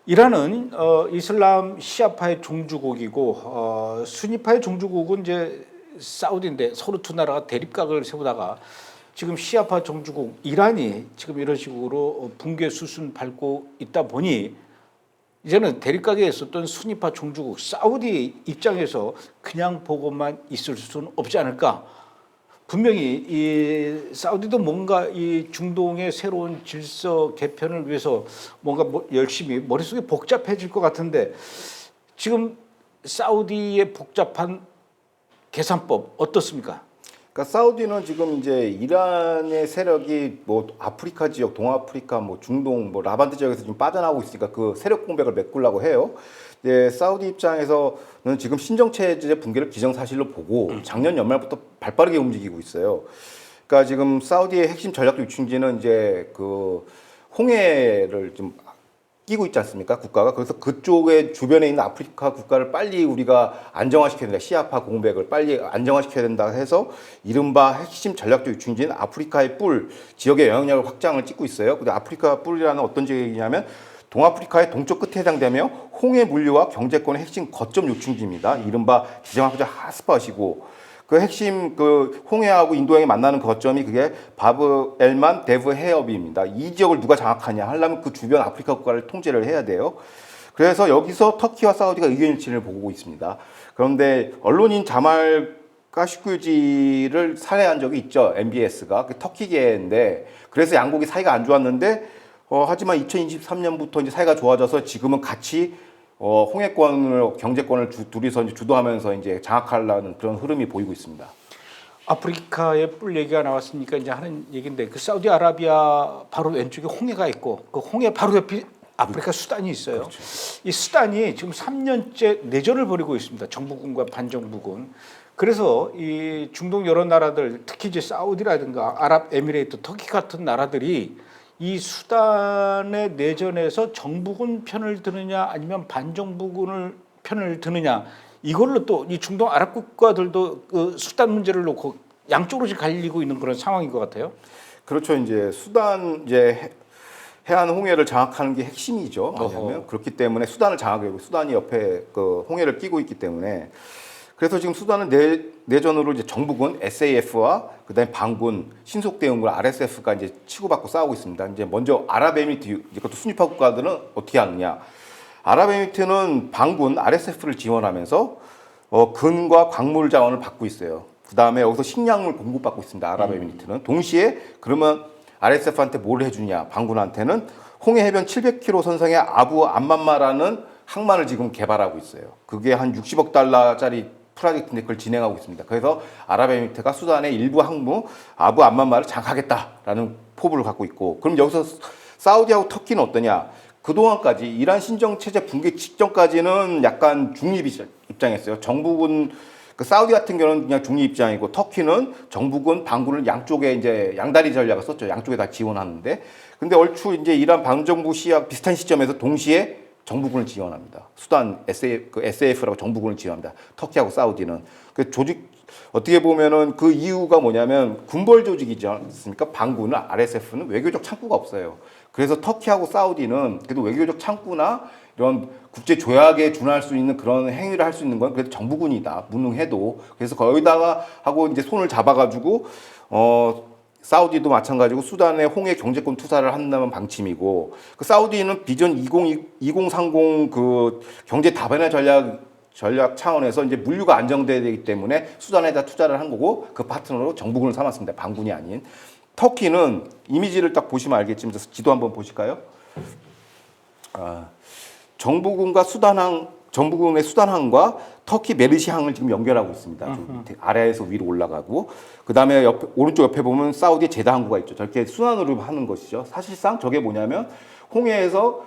이란은 이슬람 시아파의 종주국이고 수니파의 종주국은 이제 사우디인데 서로 두 나라가 대립각을 세우다가 지금 시아파 종주국 이란이 지금 이런 식으로 붕괴 수순 밟고 있다 보니 이제는 대립각에 있었던 수니파 종주국 사우디 입장에서 그냥 보고만 있을 수는 없지 않을까. 분명히 이 사우디도 뭔가 이 중동의 새로운 질서 개편을 위해서 뭔가 열심히 머릿속이 복잡해질 것 같은데 지금 사우디의 복잡한 계산법 어떻습니까? 그러니까 사우디는 지금 이제 이란의 세력이 뭐 아프리카 지역, 동아프리카, 뭐 중동, 뭐 라반트 지역에서 좀 빠져나오고 있으니까 그 세력 공백을 메꾸려고 해요. 네, 사우디 입장에서는 지금 신정체제 붕괴를 기정사실로 보고 작년 연말부터 발빠르게 움직이고 있어요. 그러니까 지금 사우디의 핵심 전략적 유충지는 이제 그 홍해를 좀 끼고 있지 않습니까? 국가가. 그래서 그쪽에 주변에 있는 아프리카 국가를 빨리 우리가 안정화시켜야 된다. 시아파 공백을 빨리 안정화시켜야 된다 해서 이른바 핵심 전략적 유충지인 아프리카의 뿔 지역의 영향력을 확장을 찍고 있어요. 근데 아프리카 뿔이라는 어떤 지역이냐면 동아프리카의 동쪽 끝에 해당되며 홍해 물류와 경제권의 핵심 거점 요충지입니다. 이른바 지정학자 핫스팟이고 그 핵심 그 홍해하고 인도양이 만나는 거점이 그게 바브 엘만 데브 해협입니다. 이 지역을 누가 장악하냐 하려면 그 주변 아프리카 국가를 통제를 해야 돼요. 그래서 여기서 터키와 사우디가 의견일치를 보고 있습니다. 그런데 언론인 자말 카슈쿠지를 살해한 적이 있죠. MBS가 그 터키계인데 그래서 양국이 사이가 안 좋았는데 하지만 2023년부터 이제 사이가 좋아져서 지금은 같이 홍해권을 경제권을 둘이서 이제 주도하면서 이제 장악하려는 그런 흐름이 보이고 있습니다. 아프리카의 뿔 얘기가 나왔으니까 이제 하는 얘기인데 그 사우디아라비아 바로 왼쪽에 홍해가 있고 그 홍해 바로 옆에 아프리카 수단이 있어요. 그렇죠. 이 수단이 지금 3년째 내전을 벌이고 있습니다. 정부군과 반정부군. 그래서 이 중동 여러 나라들 특히 이제 사우디라든가 아랍에미레이트, 터키 같은 나라들이 이 수단의 내전에서 정부군 편을 드느냐 아니면 반정부군을 편을 드느냐 이걸로 또 이 중동 아랍 국가들도 그 수단 문제를 놓고 양쪽으로 지금 갈리고 있는 그런 상황인 것 같아요. 그렇죠. 이제 수단 이제 해안 홍해를 장악하는 게 핵심이죠. 왜냐하면 어허. 그렇기 때문에 수단을 장악하고 수단이 옆에 그 홍해를 끼고 있기 때문에 그래서 지금 수단은 내전으로 이제 정부군 SAF와 그다음에 반군 신속대응군 RSF가 이제 치고받고 싸우고 있습니다. 이제 먼저 아랍에미리트 이것도 순위파 국가들은 어떻게 하느냐? 아랍에미리트는 반군 RSF를 지원하면서 근과 광물 자원을 받고 있어요. 그다음에 여기서 식량을 공급받고 있습니다. 아랍에미리트는 동시에 그러면 RSF한테 뭘 해주냐? 반군한테는 홍해 해변 700km 선상의 아부 암만마라는 항만을 지금 개발하고 있어요. 그게 한 60억 달러짜리 프로젝트인데 그걸 진행하고 있습니다. 그래서 아랍에미리트가 수단의 일부 항무 아부 암만마를 장악하겠다라는 포부를 갖고 있고 그럼 여기서 사우디하고 터키는 어떠냐? 그동안까지 이란 신정체제 붕괴 직전까지는 약간 중립 입장이었어요. 정부군 그 사우디 같은 경우는 그냥 중립 입장이고 터키는 정부군, 반군을 양쪽에 이제 양다리 전략을 썼죠. 양쪽에 다 지원하는데 근데 얼추 이제 이란 반정부 시와 비슷한 시점에서 동시에 정부군을 지원합니다. 수단 SAF라고 정부군을 지원합니다. 터키하고 사우디는 그 조직 어떻게 보면은 그 이유가 뭐냐면 군벌 조직이지 않습니까? 반군은 RSF는 외교적 창구가 없어요. 그래서 터키하고 사우디는 그래도 외교적 창구나 이런 국제 조약에 준할 수 있는 그런 행위를 할 수 있는 건 그래도 정부군이다. 무능해도 그래서 거기다가 하고 이제 손을 잡아가지고 사우디도 마찬가지고 수단에 홍해 경제권 투사를 한다는 방침이고 그 사우디는 비전 2030 그 경제 다변화 전략 차원에서 이제 물류가 안정돼야 되기 때문에 수단에다 투자를 한 거고 그 파트너로 정부군을 삼았습니다. 반군이 아닌. 터키는 이미지를 딱 보시면 알겠지만 지도 한번 보실까요? 정부군과 정부군의 수단항과 터키 메르시항을 지금 연결하고 있습니다. 좀 아래에서 위로 올라가고 그 다음에 오른쪽 옆에 보면 사우디의 제다 항구가 있죠. 저렇게 순환으로 하는 것이죠. 사실상 저게 뭐냐면 홍해에서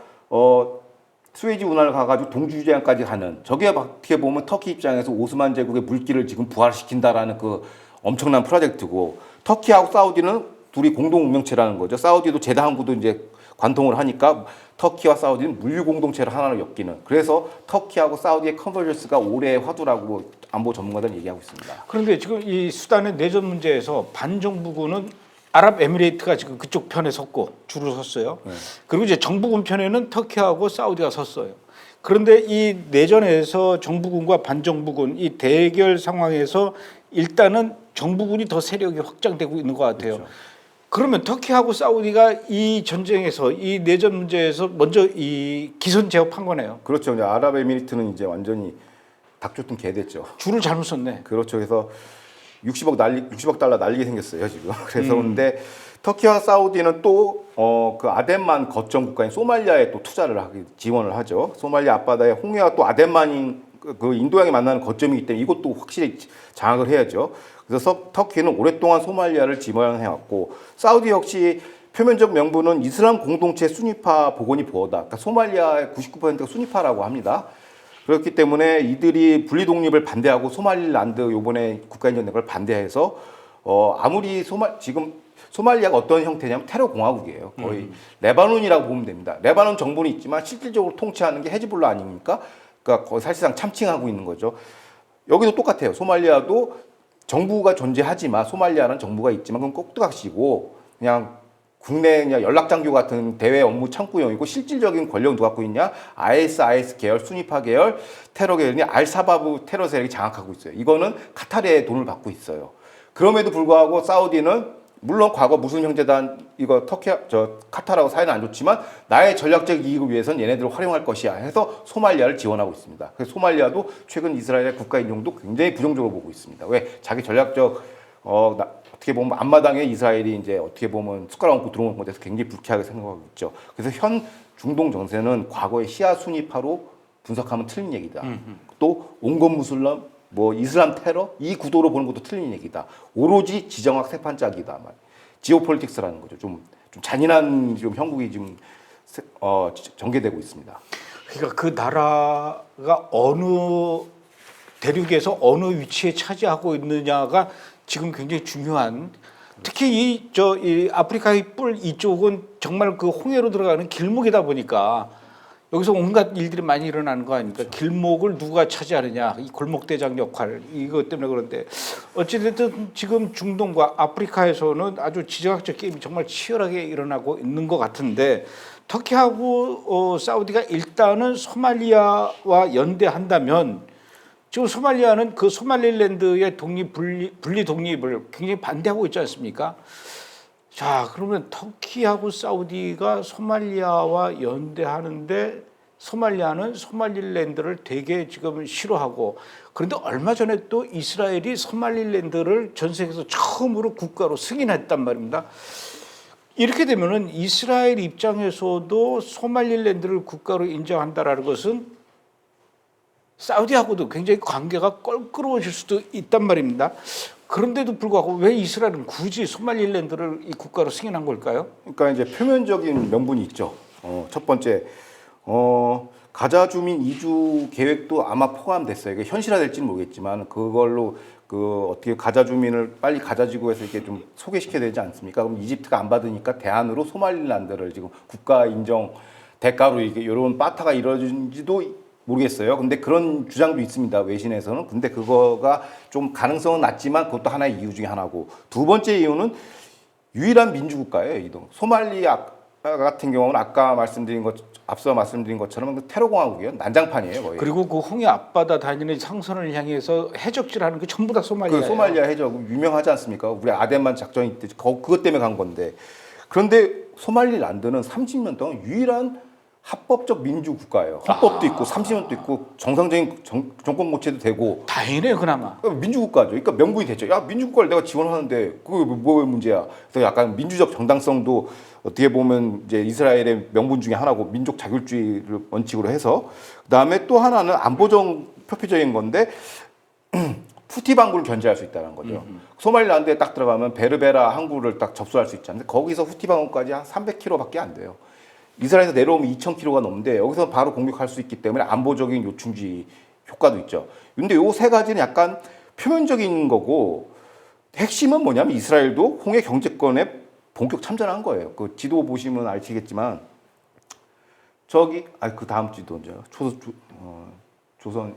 스웨지 운하를 가가지고 동주제항까지 가는 저게 어떻게 보면 터키 입장에서 오스만 제국의 물길을 지금 부활시킨다라는 그 엄청난 프로젝트고 터키하고 사우디는 둘이 공동 운명체라는 거죠. 사우디도 제다 항구도 이제 관통을 하니까 터키와 사우디는 물류 공동체를 하나로 엮이는. 그래서 터키하고 사우디의 컨버전스가 올해의 화두라고 안보 전문가들은 얘기하고 있습니다. 그런데 지금 이 수단의 내전 문제에서 반정부군은 아랍에미레이트가 지금 그쪽 편에 섰고 줄을 섰어요. 네. 그리고 이제 정부군 편에는 터키하고 사우디가 섰어요. 그런데 이 내전에서 정부군과 반정부군 이 대결 상황에서 일단은 정부군이 더 세력이 확장되고 있는 것 같아요. 그렇죠. 그러면 터키하고 사우디가 이 전쟁에서 이 내전 문제에서 먼저 이 기선 제압한 거네요. 그렇죠. 이제 아랍에미리트는 이제 완전히 닭 쫓던 개 됐죠. 줄을 잘못 섰네. 그렇죠. 그래서 60억 달러 날리게 생겼어요 지금. 그래서 근데 터키와 사우디는 또 그 아덴만 거점 국가인 소말리아에 또 투자를 하기 지원을 하죠. 소말리아 앞바다에 홍해와 또 아덴만인 그 인도양이 만나는 거점이기 때문에 이것도 확실히 장악을 해야죠. 그래서 터키는 오랫동안 소말리아를 지원해왔고 사우디 역시 표면적 명분은 이슬람 공동체 수니파 복원이 보호다. 그러니까 소말리아의 99%가 수니파라고 합니다. 그렇기 때문에 이들이 분리 독립을 반대하고 소말리랜드 요번에 국가인정된 걸 반대해서 아무리 지금 소말리아가 어떤 형태냐면 테러 공화국이에요. 거의 레바논이라고 보면 됩니다. 레바논 정부는 있지만 실질적으로 통치하는 게 헤즈볼라 아닙니까? 그러니까 거의 사실상 참칭하고 있는 거죠. 여기도 똑같아요. 소말리아도 정부가 존재하지만 소말리아는 정부가 있지만 그건 꼭두각시고 그냥 국내 그냥 연락장교 같은 대외 업무 창구용이고 실질적인 권력은 누가 갖고 있냐? IS 계열, 수니파 계열, 테러 계열이 알사바브 테러 세력이 장악하고 있어요. 이거는 카타르의 돈을 받고 있어요. 그럼에도 불구하고 사우디는 물론 과거 무슨 형제단 이거 카타르하고 사이는 안 좋지만 나의 전략적 이익을 위해서는 얘네들을 활용할 것이야 해서 소말리아를 지원하고 있습니다. 그래서 소말리아도 최근 이스라엘의 국가 인용도 굉장히 부정적으로 보고 있습니다. 왜? 자기 전략적 어떻게 보면 앞마당에 이스라엘이 이제 어떻게 보면 숟가락 얹고 들어오는 것에 대해서 굉장히 불쾌하게 생각하고 있죠. 그래서 현 중동 정세는 과거의 시아 수니파로 분석하면 틀린 얘기다. 또 온건 무슬람 뭐 이슬람 테러 이 구도로 보는 것도 틀린 얘기다. 오로지 지정학 세판짜기다. 지오폴리틱스라는 거죠. 좀 잔인한 좀 형국이 지금 전개되고 있습니다. 그러니까 그 나라가 어느 대륙에서 어느 위치에 차지하고 있느냐가 지금 굉장히 중요한. 특히 이 아프리카의 뿔 이쪽은 정말 그 홍해로 들어가는 길목이다 보니까 여기서 온갖 일들이 많이 일어나는 거 아닙니까? 그렇죠. 길목을 누가 차지하느냐, 이 골목대장 역할 이것 때문에 그런데 어찌됐든 지금 중동과 아프리카에서는 아주 지정학적 게임이 정말 치열하게 일어나고 있는 것 같은데 터키하고 사우디가 일단은 소말리아와 연대한다면 지금 소말리아는 그 소말리랜드의 분리 독립을 굉장히 반대하고 있지 않습니까? 자, 그러면 터키하고 사우디가 소말리아와 연대하는데 소말리아는 소말리랜드를 되게 지금 싫어하고 그런데 얼마 전에 또 이스라엘이 소말리랜드를 전 세계에서 처음으로 국가로 승인했단 말입니다. 이렇게 되면은 이스라엘 입장에서도 소말리랜드를 국가로 인정한다라는 것은 사우디하고도 굉장히 관계가 껄끄러워질 수도 있단 말입니다. 그런데도 불구하고 왜 이스라엘은 굳이 소말리랜드를 이 국가로 승인한 걸까요? 그러니까 이제 표면적인 명분이 있죠. 첫 번째, 가자 주민 이주 계획도 아마 포함됐어요. 이게 현실화될지는 모르겠지만 그걸로 어떻게 가자 주민을 빨리 가자 지구에서 이렇게 좀 소개시켜야 되지 않습니까? 그럼 이집트가 안 받으니까 대안으로 소말리랜드를 지금 국가 인정 대가로 이게 이런 빠타가 이루어진지도 모르겠어요. 근데 그런 주장도 있습니다. 외신에서는. 근데 그거가 좀 가능성은 낮지만 그것도 하나의 이유 중에 하나고. 두 번째 이유는 유일한 민주국가예요. 소말리아 같은 경우는 앞서 말씀드린 것처럼 테러 공화국이에요. 난장판이에요, 거의. 그리고 그 홍해 앞바다 다니는 상선을 향해서 해적질하는 게 전부 다 소말리아예요. 그 소말리아 해적 유명하지 않습니까? 우리 아덴만 작전이 있듯이 그것 때문에 간 건데. 그런데 소말리랜드는 30년 동안 유일한 합법적 민주 국가예요. 헌법도 있고 30년도 있고 정상적인 정권 교체도 되고. 다행이네요, 그나마. 민주 국가죠. 그러니까 명분이 됐죠. 야, 민주 국가를 내가 지원하는데 그게 뭐가 문제야? 그래서 약간 민주적 정당성도 어떻게 보면 이제 이스라엘의 명분 중에 하나고 민족 자율주의를 원칙으로 해서 그다음에 또 하나는 안보적 표피적인 건데 후티 반구를 견제할 수 있다는 거죠. 소말리랜드에 딱 들어가면 베르베라 항구를 딱 접수할 수 있잖아요. 거기서 후티 반구까지 한 300km밖에 안 돼요. 이스라엘에서 내려오면 2,000km가 넘는데 여기서 바로 공격할 수 있기 때문에 안보적인 요충지 효과도 있죠. 근데 요 세 가지는 약간 표면적인 거고 핵심은 뭐냐면 이스라엘도 홍해 경제권에 본격 참전한 거예요. 그 지도 보시면 아시겠지만 그 다음 지도죠. 조선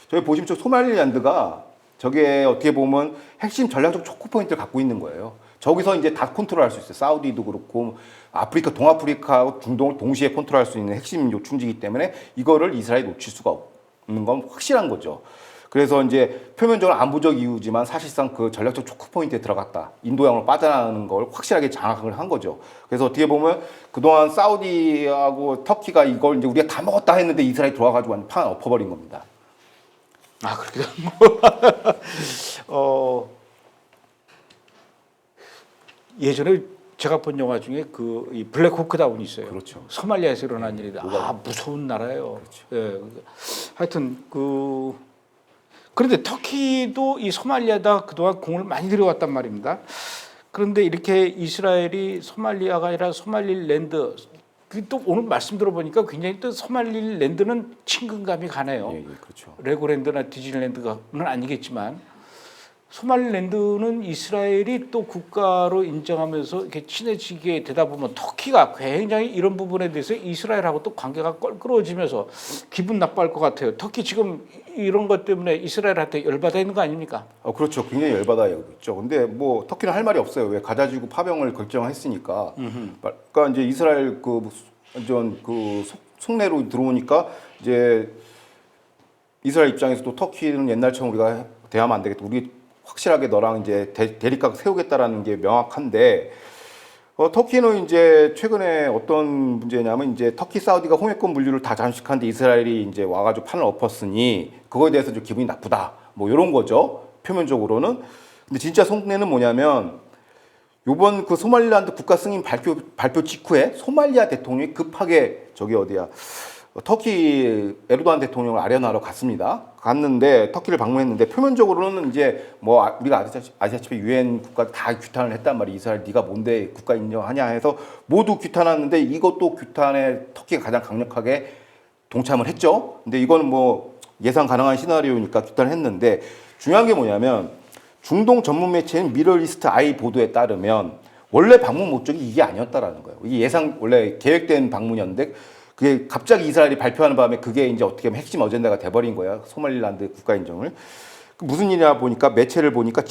저기 보시면 소말리랜드가 저게 어떻게 보면 핵심 전략적 초크 포인트를 갖고 있는 거예요. 저기서 이제 다 컨트롤할 수 있어요. 사우디도 그렇고 아프리카, 동아프리카, 중동을 동시에 컨트롤할 수 있는 핵심 요충지이기 때문에 이거를 이스라엘이 놓칠 수가 없는 건 확실한 거죠. 그래서 이제 표면적으로 안보적 이유지만 사실상 그 전략적 초크 포인트에 들어갔다. 인도양으로 빠져나가는 걸 확실하게 장악을 한 거죠. 그래서 어떻게 보면 그동안 사우디하고 터키가 이걸 이제 우리가 다 먹었다 했는데 이스라엘이 들어와가지고 완전 판 엎어버린 겁니다. 아, 그렇게 된 거. 예전에 제가 본 영화 중에 이 블랙 호크 다운이 있어요. 그렇죠. 소말리아에서 일어난 일이다. 무서운 나라예요. 예. 하여튼 그런데 터키도 이 소말리아다 그동안 공을 많이 들여왔단 말입니다. 그런데 이렇게 이스라엘이 소말리아가 아니라 소말리랜드, 또 오늘 말씀 들어보니까 굉장히 또 소말리랜드는 친근감이 가네요. 예, 그렇죠. 레고랜드나 디즈니랜드는 아니겠지만 소말리랜드는 이스라엘이 또 국가로 인정하면서 이렇게 친해지게 되다 보면 터키가 굉장히 이런 부분에 대해서 이스라엘하고 또 관계가 껄끄러워지면서 기분 나빠할 것 같아요. 터키 지금 이런 것 때문에 이스라엘한테 열받아 있는 거 아닙니까? 그렇죠. 굉장히 열받아 있죠. 근데 뭐 터키는 할 말이 없어요. 왜 가자지구 파병을 결정했으니까. 그러니까 이제 이스라엘 완전 속내로 들어오니까 이제 이스라엘 입장에서 또 터키는 옛날처럼 우리가 대하면 안 되겠다. 우리 확실하게 너랑 이제 대립각 세우겠다라는 게 명확한데, 터키는 이제 최근에 어떤 문제냐면 이제 터키 사우디가 홍해권 물류를 다 잠식하는데 이스라엘이 이제 와가지고 판을 엎었으니 그거에 대해서 좀 기분이 나쁘다. 뭐 이런 거죠. 표면적으로는. 근데 진짜 속내는 뭐냐면 요번 그 소말리랜드 국가 승인 발표 직후에 소말리아 대통령이 급하게 터키 에르도안 대통령을 아련하러 갔는데 터키를 방문했는데 표면적으로는 이제 뭐 우리가 아시다시피 유엔 국가 다 규탄을 했단 말이에요. 이스라엘 네가 뭔데 국가 인정하냐 해서 모두 규탄하는데 이것도 규탄에 터키가 가장 강력하게 동참을 했죠. 근데 이거는 뭐 예상 가능한 시나리오니까 규탄을 했는데 중요한 게 뭐냐면 중동 전문 매체인 미러리스트 아이 보도에 따르면 원래 방문 목적이 이게 아니었다라는 거예요. 이게 원래 계획된 방문이었는데 그게 갑자기 이스라엘이 발표하는 바람에 그게 이제 어떻게 보면 핵심 어젠다가 돼버린 거야. 소말리랜드 국가 인정을. 무슨 일이냐 보니까 매체를 보니까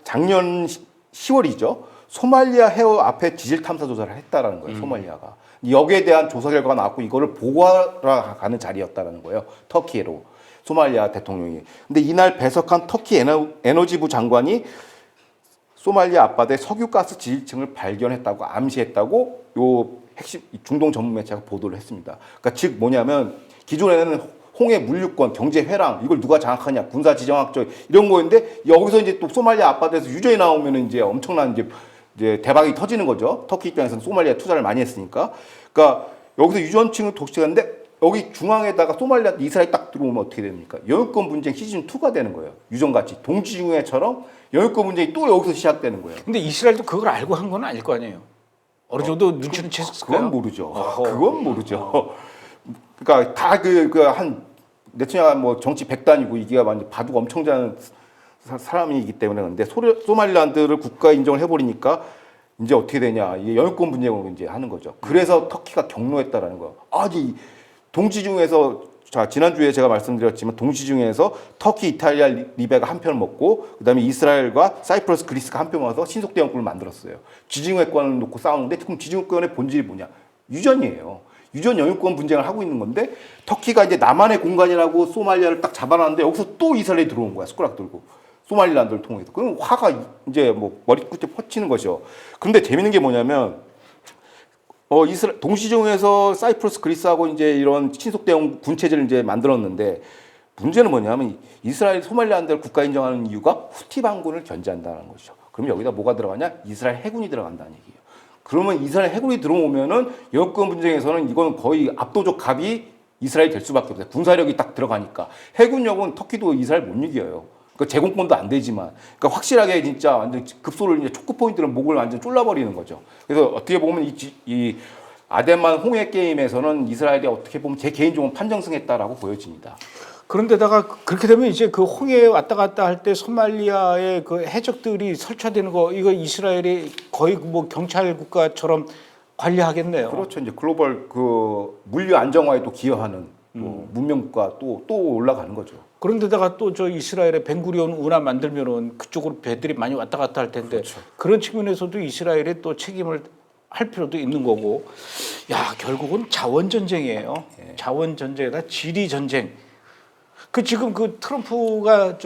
작년 10월이죠. 소말리아 해어 앞에 지질 탐사 조사를 했다라는 거예요. 소말리아가. 여기에 대한 조사 결과가 나왔고 이거를 보고하러 가는 자리였다라는 거예요. 터키로. 소말리아 대통령이. 근데 이날 배석한 터키 에너지부 장관이 소말리아 앞바다에 석유가스 지질층을 발견했다고 암시했다고 요 핵심 중동 전문 매체가 보도를 했습니다. 그러니까 즉 뭐냐면 기존에는 홍해 물류권, 경제 회랑 이걸 누가 장악하냐, 군사 지정학적 이런 거였는데 여기서 이제 또 소말리아 앞바다에서 유전이 나오면은 이제 엄청난 이제 대박이 터지는 거죠. 터키 입장에서는 소말리아 투자를 많이 했으니까. 그러니까 여기서 유전층을 독식하는데 여기 중앙에다가 소말리아 이스라엘 딱 들어오면 어떻게 됩니까? 영유권 분쟁 시즌 2가 되는 거예요. 유전같이 동지중해처럼 영유권 분쟁이 또 여기서 시작되는 거예요. 근데 이스라엘도 그걸 알고 한 건 아닐 거 아니에요. 어느 정도 눈치는 챘을 거예요. 그건 모르죠. 그건 모르죠. 그러니까 다 한 네타냐후 뭐 정치 백단이고 이게 완전 바둑 엄청 잘하는 사람이기 때문에 근데 소말리랜드를 국가 인정을 해버리니까 이제 어떻게 되냐 이게 영유권 분쟁으로 이제 하는 거죠. 그래서 터키가 경로했다라는 거예요. 아니 동지 중에서 지난주에 제가 말씀드렸지만 동지 중에서 터키, 이탈리아, 리비아가 한 편을 먹고 그다음에 이스라엘과 사이프러스, 그리스가 한 편 모아서 신속대응권을 만들었어요. 지중해권을 놓고 싸우는데 그럼 지중해권의 본질이 뭐냐? 유전이에요. 유전 영유권 분쟁을 하고 있는 건데 터키가 이제 나만의 공간이라고 소말리아를 딱 잡아놨는데 여기서 또 이스라엘이 들어온 거야. 숟가락 들고. 소말리랜드를 통해서. 그럼 화가 이제 뭐 머리끝에 퍼치는 것이죠. 그런데 재밌는 게 뭐냐면 동시중에서 사이프러스 그리스하고 이제 이런 친속 대응 군 체제를 이제 만들었는데 문제는 뭐냐면 이스라엘 소말리랜드를 국가 인정하는 이유가 후티 반군을 견제한다는 것이죠. 그럼 여기다 뭐가 들어가냐? 이스라엘 해군이 들어간다는 얘기예요. 그러면 이스라엘 해군이 들어오면은 영유권 분쟁에서는 이건 거의 압도적 갑이 이스라엘이 될 수밖에 없어요. 군사력이 딱 들어가니까 해군력은 터키도 이스라엘 못 이겨요. 그 제공권도 안 되지만, 그러니까 확실하게 진짜 완전 급소를 이제 초크 포인트는 목을 완전 쫄라버리는 거죠. 그래서 어떻게 보면 이 아덴만 홍해 게임에서는 이스라엘이 어떻게 보면 제 개인적으로 판정승했다라고 보여집니다. 그런데다가 그렇게 되면 이제 그 홍해에 왔다 갔다 할 때 소말리아의 그 해적들이 설치되는 거 이거 이스라엘이 거의 뭐 경찰 국가처럼 관리하겠네요. 그렇죠. 이제 글로벌 그 물류 안정화에도 기여하는 또 문명 국가 또 올라가는 거죠. 그런데다가 또 저 이스라엘의 벤구리온 운하 만들면은 그쪽으로 배들이 많이 왔다 갔다 할 텐데 그렇죠. 그런 측면에서도 이스라엘이 또 책임을 할 필요도 있는 거고, 야 결국은 자원 전쟁이에요. 자원 전쟁에다 지리 전쟁. 그 지금 그 트럼프가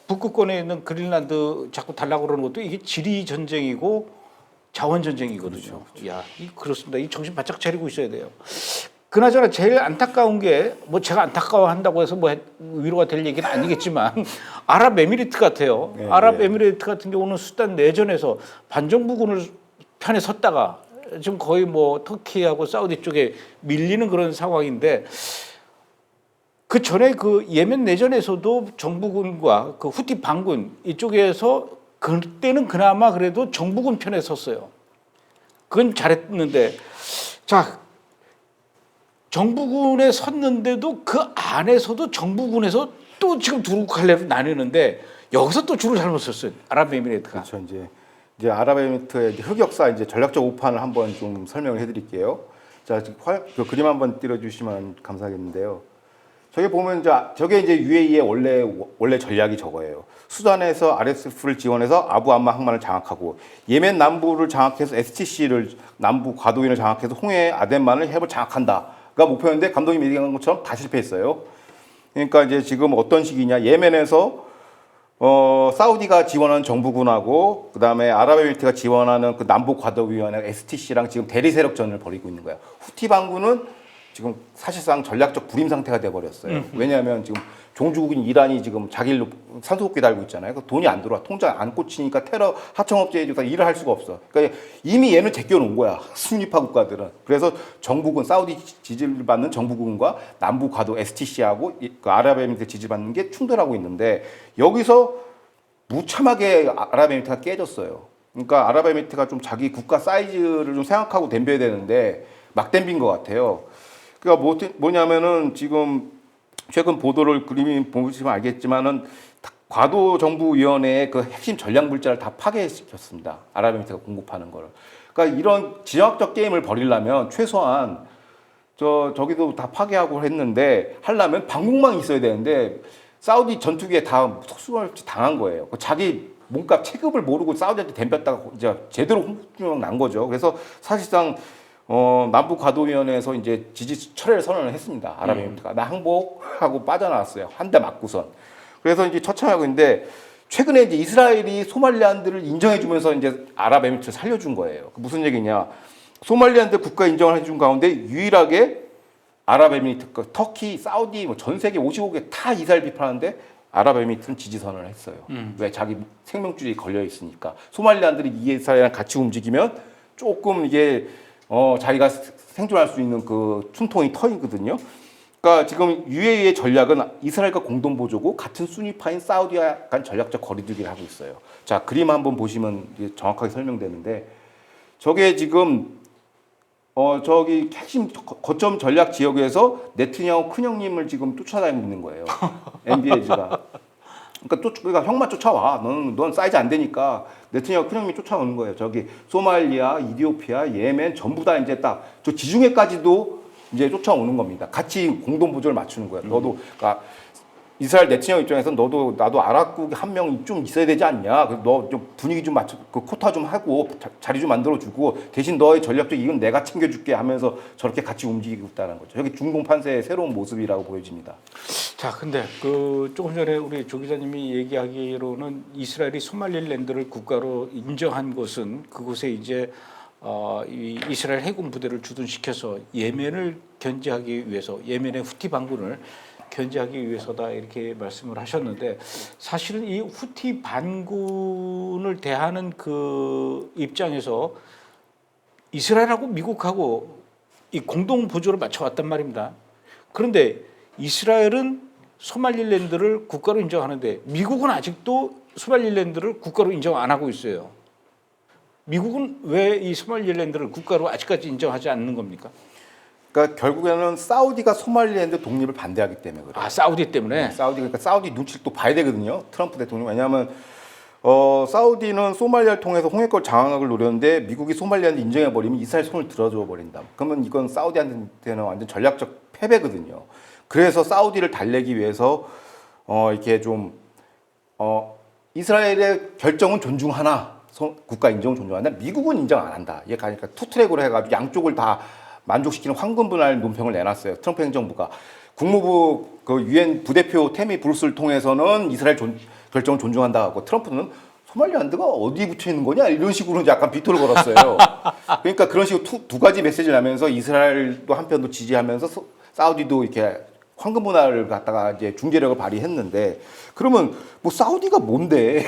북극권에 있는 그린란드 자꾸 달라고 그러는 것도 이게 지리 전쟁이고 자원 전쟁이거든요. 그렇죠. 야, 그렇습니다. 이 정신 바짝 차리고 있어야 돼요. 그나저나 제일 안타까운 게 뭐 제가 안타까워한다고 해서 뭐 위로가 될 얘기는 아니겠지만 아랍에미리트 같아요. 네, 아랍에미리트 같은 경우는 수단 내전에서 반정부군을 편에 섰다가 지금 거의 뭐 터키하고 사우디 쪽에 밀리는 그런 상황인데 그 전에 그 예멘 내전에서도 정부군과 그 후티 반군 이쪽에서 그때는 그나마 그래도 정부군 편에 섰어요. 그건 잘했는데 자. 정부군에 섰는데도 그 안에서도 정부군에서 또 지금 두 갈래로 나뉘는데 여기서 또 줄을 잘못 섰어요. 아랍에미리트가. 그렇죠. 이제 아랍에미리트의 흑역사 이제 전략적 오판을 한번 좀 설명을 해드릴게요. 자, 지금 그 그림 한번 띄워주시면 감사하겠는데요. 저기 보면 저게 이제 UAE의 원래 전략이 저거예요. 수단에서 RSF를 지원해서 아부 암마 항만을 장악하고 예멘 남부를 장악해서 STC를 남부 과도인을 장악해서 홍해 아덴만을 해협을 장악한다. 가 목표였는데 감독님이 얘기한 것처럼 다 실패했어요. 그러니까 이제 지금 어떤 식이냐? 예멘에서 사우디가 지원하는 정부군하고 그다음에 아랍에미리트가 지원하는 그 남북 과도위원회 STC랑 지금 대리 세력전을 벌이고 있는 거예요. 후티 반군은 지금 사실상 전략적 불임 상태가 돼 버렸어요. 왜냐하면 지금 종주국인 이란이 지금 자기를 산소호흡기 달고 있잖아요. 그 돈이 안 들어와. 통장 안 꽂히니까 테러 하청업체에서 일을 할 수가 없어. 그러니까 이미 얘는 제껴놓은 거야. 순위파 국가들은. 그래서 정부군, 사우디 지지를 받는 정부군과 남부 과도 STC하고 그 아랍에미리트 지지받는 게 충돌하고 있는데 여기서 무참하게 아랍에미리트가 깨졌어요. 그러니까 아랍에미리트가 좀 자기 국가 사이즈를 좀 생각하고 덤벼야 되는데 막 덤빈 것 같아요. 그러니까 뭐냐면은 지금 최근 보도를 그림이 보시면 알겠지만은 과도정부위원회의 그 핵심 전략 물자를 다 파괴시켰습니다. 아랍에미리트가 공급하는 거를. 그러니까 이런 지정학적 게임을 벌이려면 최소한 저기도 다 파괴하고 했는데 하려면 방공망이 있어야 되는데 사우디 전투기에 다 속수없이 당한 거예요. 자기 몸값 체급을 모르고 사우디한테 덤볐다가 이제 제대로 홍수명 난 거죠. 그래서 사실상 남북 과도위원회에서 이제 지지 철회를 선언을 했습니다. 아랍에미리트가 나 항복하고 빠져나왔어요. 한 대 맞고선. 그래서 이제 처참하고 있는데 최근에 이제 이스라엘이 소말리안들을 인정해주면서 이제 아랍에미리트를 살려준 거예요. 무슨 얘기냐? 소말리안들 국가 인정을 해준 가운데 유일하게 아랍에미리트, 터키, 사우디 뭐 전 세계 55개 다 이스라엘 비판하는데 아랍에미리트는 지지 선언을 했어요. 왜 자기 생명줄이 걸려 있으니까. 소말리안들이 이스라엘이랑 같이 움직이면 조금 이게 자기가 생존할 수 있는 그 숨통이 터이거든요. 그러니까 지금 UAE의 전략은 이스라엘과 공동 보조고 같은 순위파인 사우디와 약간 전략적 거리두기를 하고 있어요. 자, 그림 한번 보시면 정확하게 설명되는데 저게 지금 저기 핵심 거점 전략 지역에서 네트냐후 큰형님을 지금 쫓아다니고 있는 거예요. MBS가. 그러니까 형만 쫓아와. 넌 사이즈 안 되니까 네트냐후 큰형님이 쫓아오는 거예요. 저기 소말리아, 이디오피아, 예멘 전부 다 이제 딱 저 지중해까지도 이제 쫓아오는 겁니다. 같이 공동 보조를 맞추는 거예요. 너도 그러니까 이스라엘 네트냐후 입장에서 나도 아랍국 한 명 좀 있어야 되지 않냐? 너 좀 분위기 좀 맞춰, 그 코타 좀 하고 자리 좀 만들어주고 대신 너의 전략적 이익은 내가 챙겨줄게 하면서 저렇게 같이 움직이고 있다는 거죠. 여기 중동 판세의 새로운 모습이라고 보여집니다. 자, 근데 그 조금 전에 우리 조 기자님이 얘기하기로는 이스라엘이 소말릴랜드를 국가로 인정한 것은 그곳에 이제 이 이스라엘 해군 부대를 주둔시켜서 예멘을 견제하기 위해서 예멘의 후티 반군을 견제하기 위해서다 이렇게 말씀을 하셨는데 사실은 이 후티 반군을 대하는 그 입장에서 이스라엘하고 미국하고 이 공동 보조를 맞춰왔단 말입니다. 그런데 이스라엘은 소말릴랜드를 국가로 인정하는데 미국은 아직도 소말릴랜드를 국가로 인정 안 하고 있어요. 미국은 왜 이 소말릴랜드를 국가로 아직까지 인정하지 않는 겁니까? 그러니까 결국에는 사우디가 소말리랜드 독립을 반대하기 때문에 그래요. 아, 사우디 때문에? 네, 그러니까 사우디 눈치를 또 봐야 되거든요. 트럼프 대통령. 왜냐하면 사우디는 소말리아를 통해서 홍해권 장악을 노렸는데 미국이 소말리아한테 인정해버리면 이스라엘 손을 들어줘 버린다. 그러면 이건 사우디한테는 완전 전략적 패배거든요. 그래서 사우디를 달래기 위해서 이렇게 좀 이스라엘의 결정은 존중하나 국가 인정은 존중한다. 미국은 인정 안 한다. 얘 가니까 투트랙으로 해가지고 양쪽을 다 만족시키는 황금 분할 논평을 내놨어요. 트럼프 행정부가. 국무부 그 유엔 부대표 태미 브루스를 통해서는 이스라엘 결정을 존중한다 하고 트럼프는 소말리란드가 어디에 붙여 있는 거냐 이런 식으로 이제 약간 비토를 걸었어요. 그러니까 그런 식으로 두 가지 메시지를 하면서 이스라엘도 한편도 지지하면서 사우디도 이렇게 황금 문화를 갖다가 이제 중재력을 발휘했는데 그러면 뭐 사우디가 뭔데?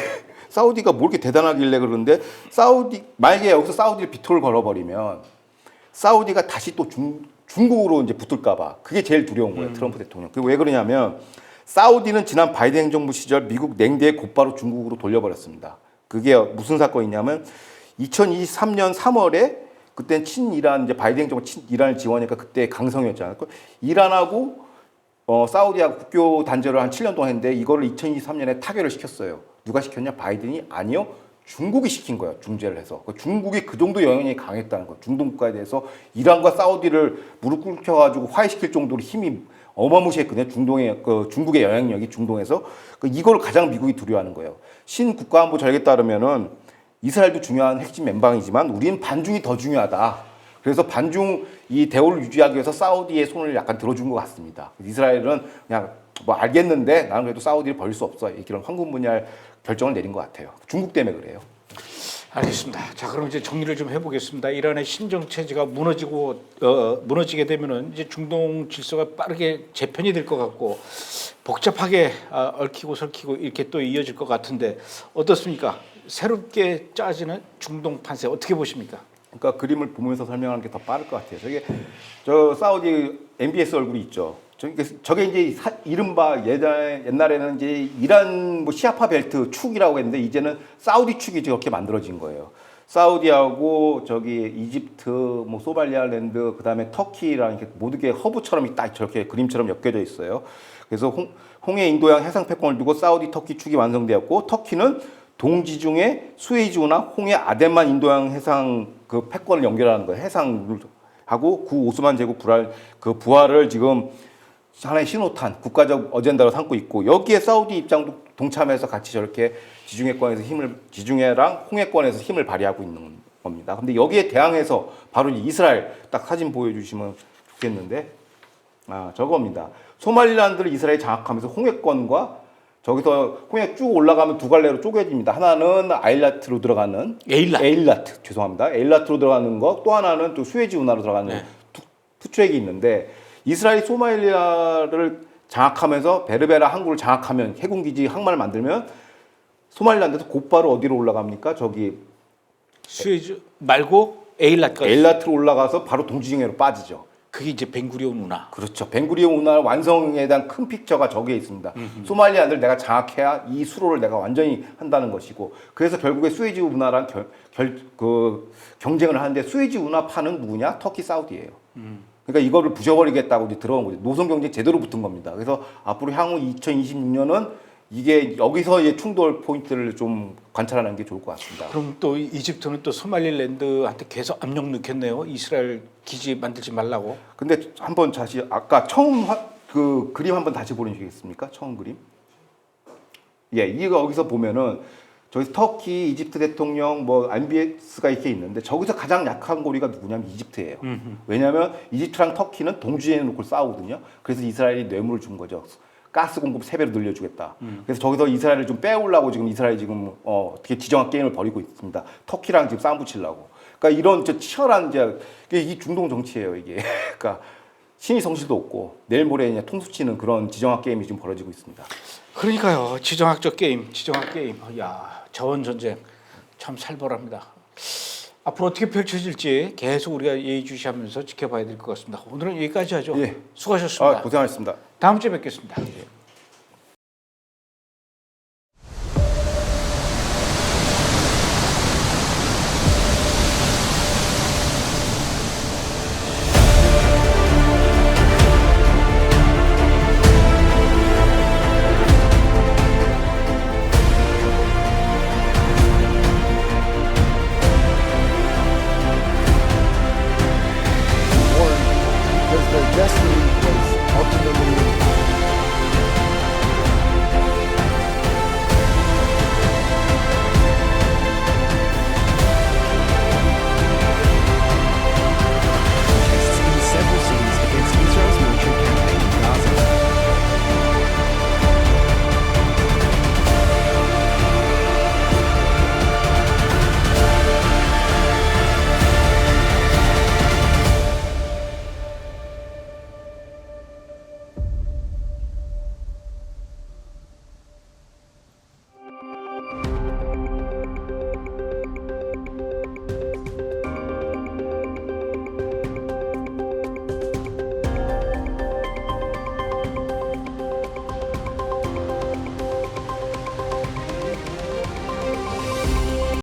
사우디가 뭐 이렇게 대단하길래 그러는데 만약에 여기서 사우디를 비토를 걸어버리면 사우디가 다시 또 중국으로 이제 붙을까봐 그게 제일 두려운 거예요. 트럼프 대통령. 그게 왜 그러냐면 사우디는 지난 바이든 행정부 시절 미국 냉대에 곧바로 중국으로 돌려버렸습니다. 그게 무슨 사건이냐면 2023년 3월에 그때 친이란 이제 바이든 행정부 친이란을 지원하니까 그때 강성이었잖아요. 이란하고 사우디하고 국교 단절을 한 7년 동안 했는데 이거를 2023년에 타결을 시켰어요. 누가 시켰냐? 바이든이? 아니요. 중국이 시킨 거예요. 중재를 해서. 중국이 그 정도 영향력이 강했다는 거예요. 중동 국가에 대해서 이란과 사우디를 무릎 꿇혀가지고 화해시킬 정도로 힘이 어마무시했거든요. 중국의 영향력이 중동에서. 이걸 가장 미국이 두려워하는 거예요. 신국가안보 전략에 따르면은 이스라엘도 중요한 핵심 멤버이지만 우리는 반중이 더 중요하다. 그래서 반중 이 대우를 유지하기 위해서 사우디의 손을 약간 들어준 것 같습니다. 이스라엘은 그냥 뭐 알겠는데 나는 그래도 사우디를 버릴 수 없어. 이런 황금 분야의 결정을 내린 것 같아요. 중국 때문에 그래요. 알겠습니다. 자, 그럼 이제 정리를 좀 해보겠습니다. 이란의 신정 체제가 무너지게 되면은 이제 중동 질서가 빠르게 재편이 될 것 같고 복잡하게 얽히고 설키고 이렇게 또 이어질 것 같은데 어떻습니까? 새롭게 짜지는 중동 판세 어떻게 보십니까? 그러니까 그림을 보면서 설명하는 게 더 빠를 것 같아요. 저 사우디 MBS 얼굴이 있죠. 저게 이제 이른바 옛날에는 이제 이란 뭐 시아파 벨트 축이라고 했는데 이제는 사우디 축이 저렇게 만들어진 거예요. 사우디하고 저기 이집트, 뭐 소말리아랜드, 그다음에 터키랑 이렇게 모두 게 허브처럼 딱 저렇게 그림처럼 엮여져 있어요. 그래서 홍해 인도양 해상 패권을 두고 사우디 터키 축이 완성되었고 터키는 동지중해 수에즈 운하 홍해 아덴만 인도양 해상 그 패권을 연결하는 거예요. 해상을 하고 구 오스만 제국 부활을 지금 하나의 신호탄 국가적 어젠다로 삼고 있고 여기에 사우디 입장도 동참해서 같이 저렇게 지중해랑 홍해권에서 힘을 발휘하고 있는 겁니다. 근데 여기에 대항해서 바로 이스라엘 딱 사진 보여주시면 좋겠는데 저겁니다. 소말리란드를 이스라엘이 장악하면서 홍해권과 저기서 홍해 쭉 올라가면 두 갈래로 쪼개집니다. 하나는 에일라트로 들어가는 에일라트로 들어가는 거, 또 하나는 또 수에즈 운하로 들어가는 투트랙이 있는데 이스라엘이 소말리아를 장악하면서 베르베라 항구를 장악하면 해군기지 항만을 만들면 소말리란드에서 곧바로 어디로 올라갑니까? 저기 수에즈 말고 에일라트로 올라가서 바로 동지중해로 빠지죠. 그게 이제 벵구리온 운하. 그렇죠. 벵구리온 운하 완성에 대한 큰 픽처가 저기에 있습니다. 소말리아를 내가 장악해야 이 수로를 내가 완전히 한다는 것이고 그래서 결국에 수에즈 운하랑 경쟁을 하는데 수에즈 운하파는 누구냐? 터키 사우디예요. 그러니까 이거를 부셔버리겠다고 이제 들어온 거죠. 노선 경쟁 제대로 붙은 겁니다. 그래서 앞으로 향후 2026년은 이게 여기서 이제 충돌 포인트를 좀 관찰하는 게 좋을 것 같습니다. 그럼 또 이집트는 또 소말리랜드한테 계속 압력 넣겠네요. 이스라엘 기지 만들지 말라고. 근데 한번 다시 아까 처음 그 그림 한번 다시 보여주시겠습니까? 처음 그림. 예, 이거 여기서 보면은 저기 터키, 이집트 대통령, 뭐 MBS가 이렇게 있는데 저기서 가장 약한 고리가 누구냐면 이집트예요. 왜냐하면 이집트랑 터키는 동지에 놓고 싸우거든요. 그래서 이스라엘이 뇌물을 준 거죠. 가스 공급 3배로 늘려주겠다. 그래서 저기서 이스라엘을 좀 빼오려고 지금 이스라엘이 지금 어떻게 지정학 게임을 벌이고 있습니다. 터키랑 지금 싸움 붙이려고. 그러니까 이런 치열한 이제 이 중동 정치예요 이게. 그러니까 신의 성실도 없고 내일 모레 그냥 통수치는 그런 지정학 게임이 지금 벌어지고 있습니다. 그러니까요. 지정학적 게임. 야, 자원 전쟁 참 살벌합니다. 앞으로 어떻게 펼쳐질지 계속 우리가 예의주시하면서 지켜봐야 될 것 같습니다. 오늘은 여기까지 하죠. 예. 수고하셨습니다. 고생하셨습니다. 다음 주에 뵙겠습니다. 예.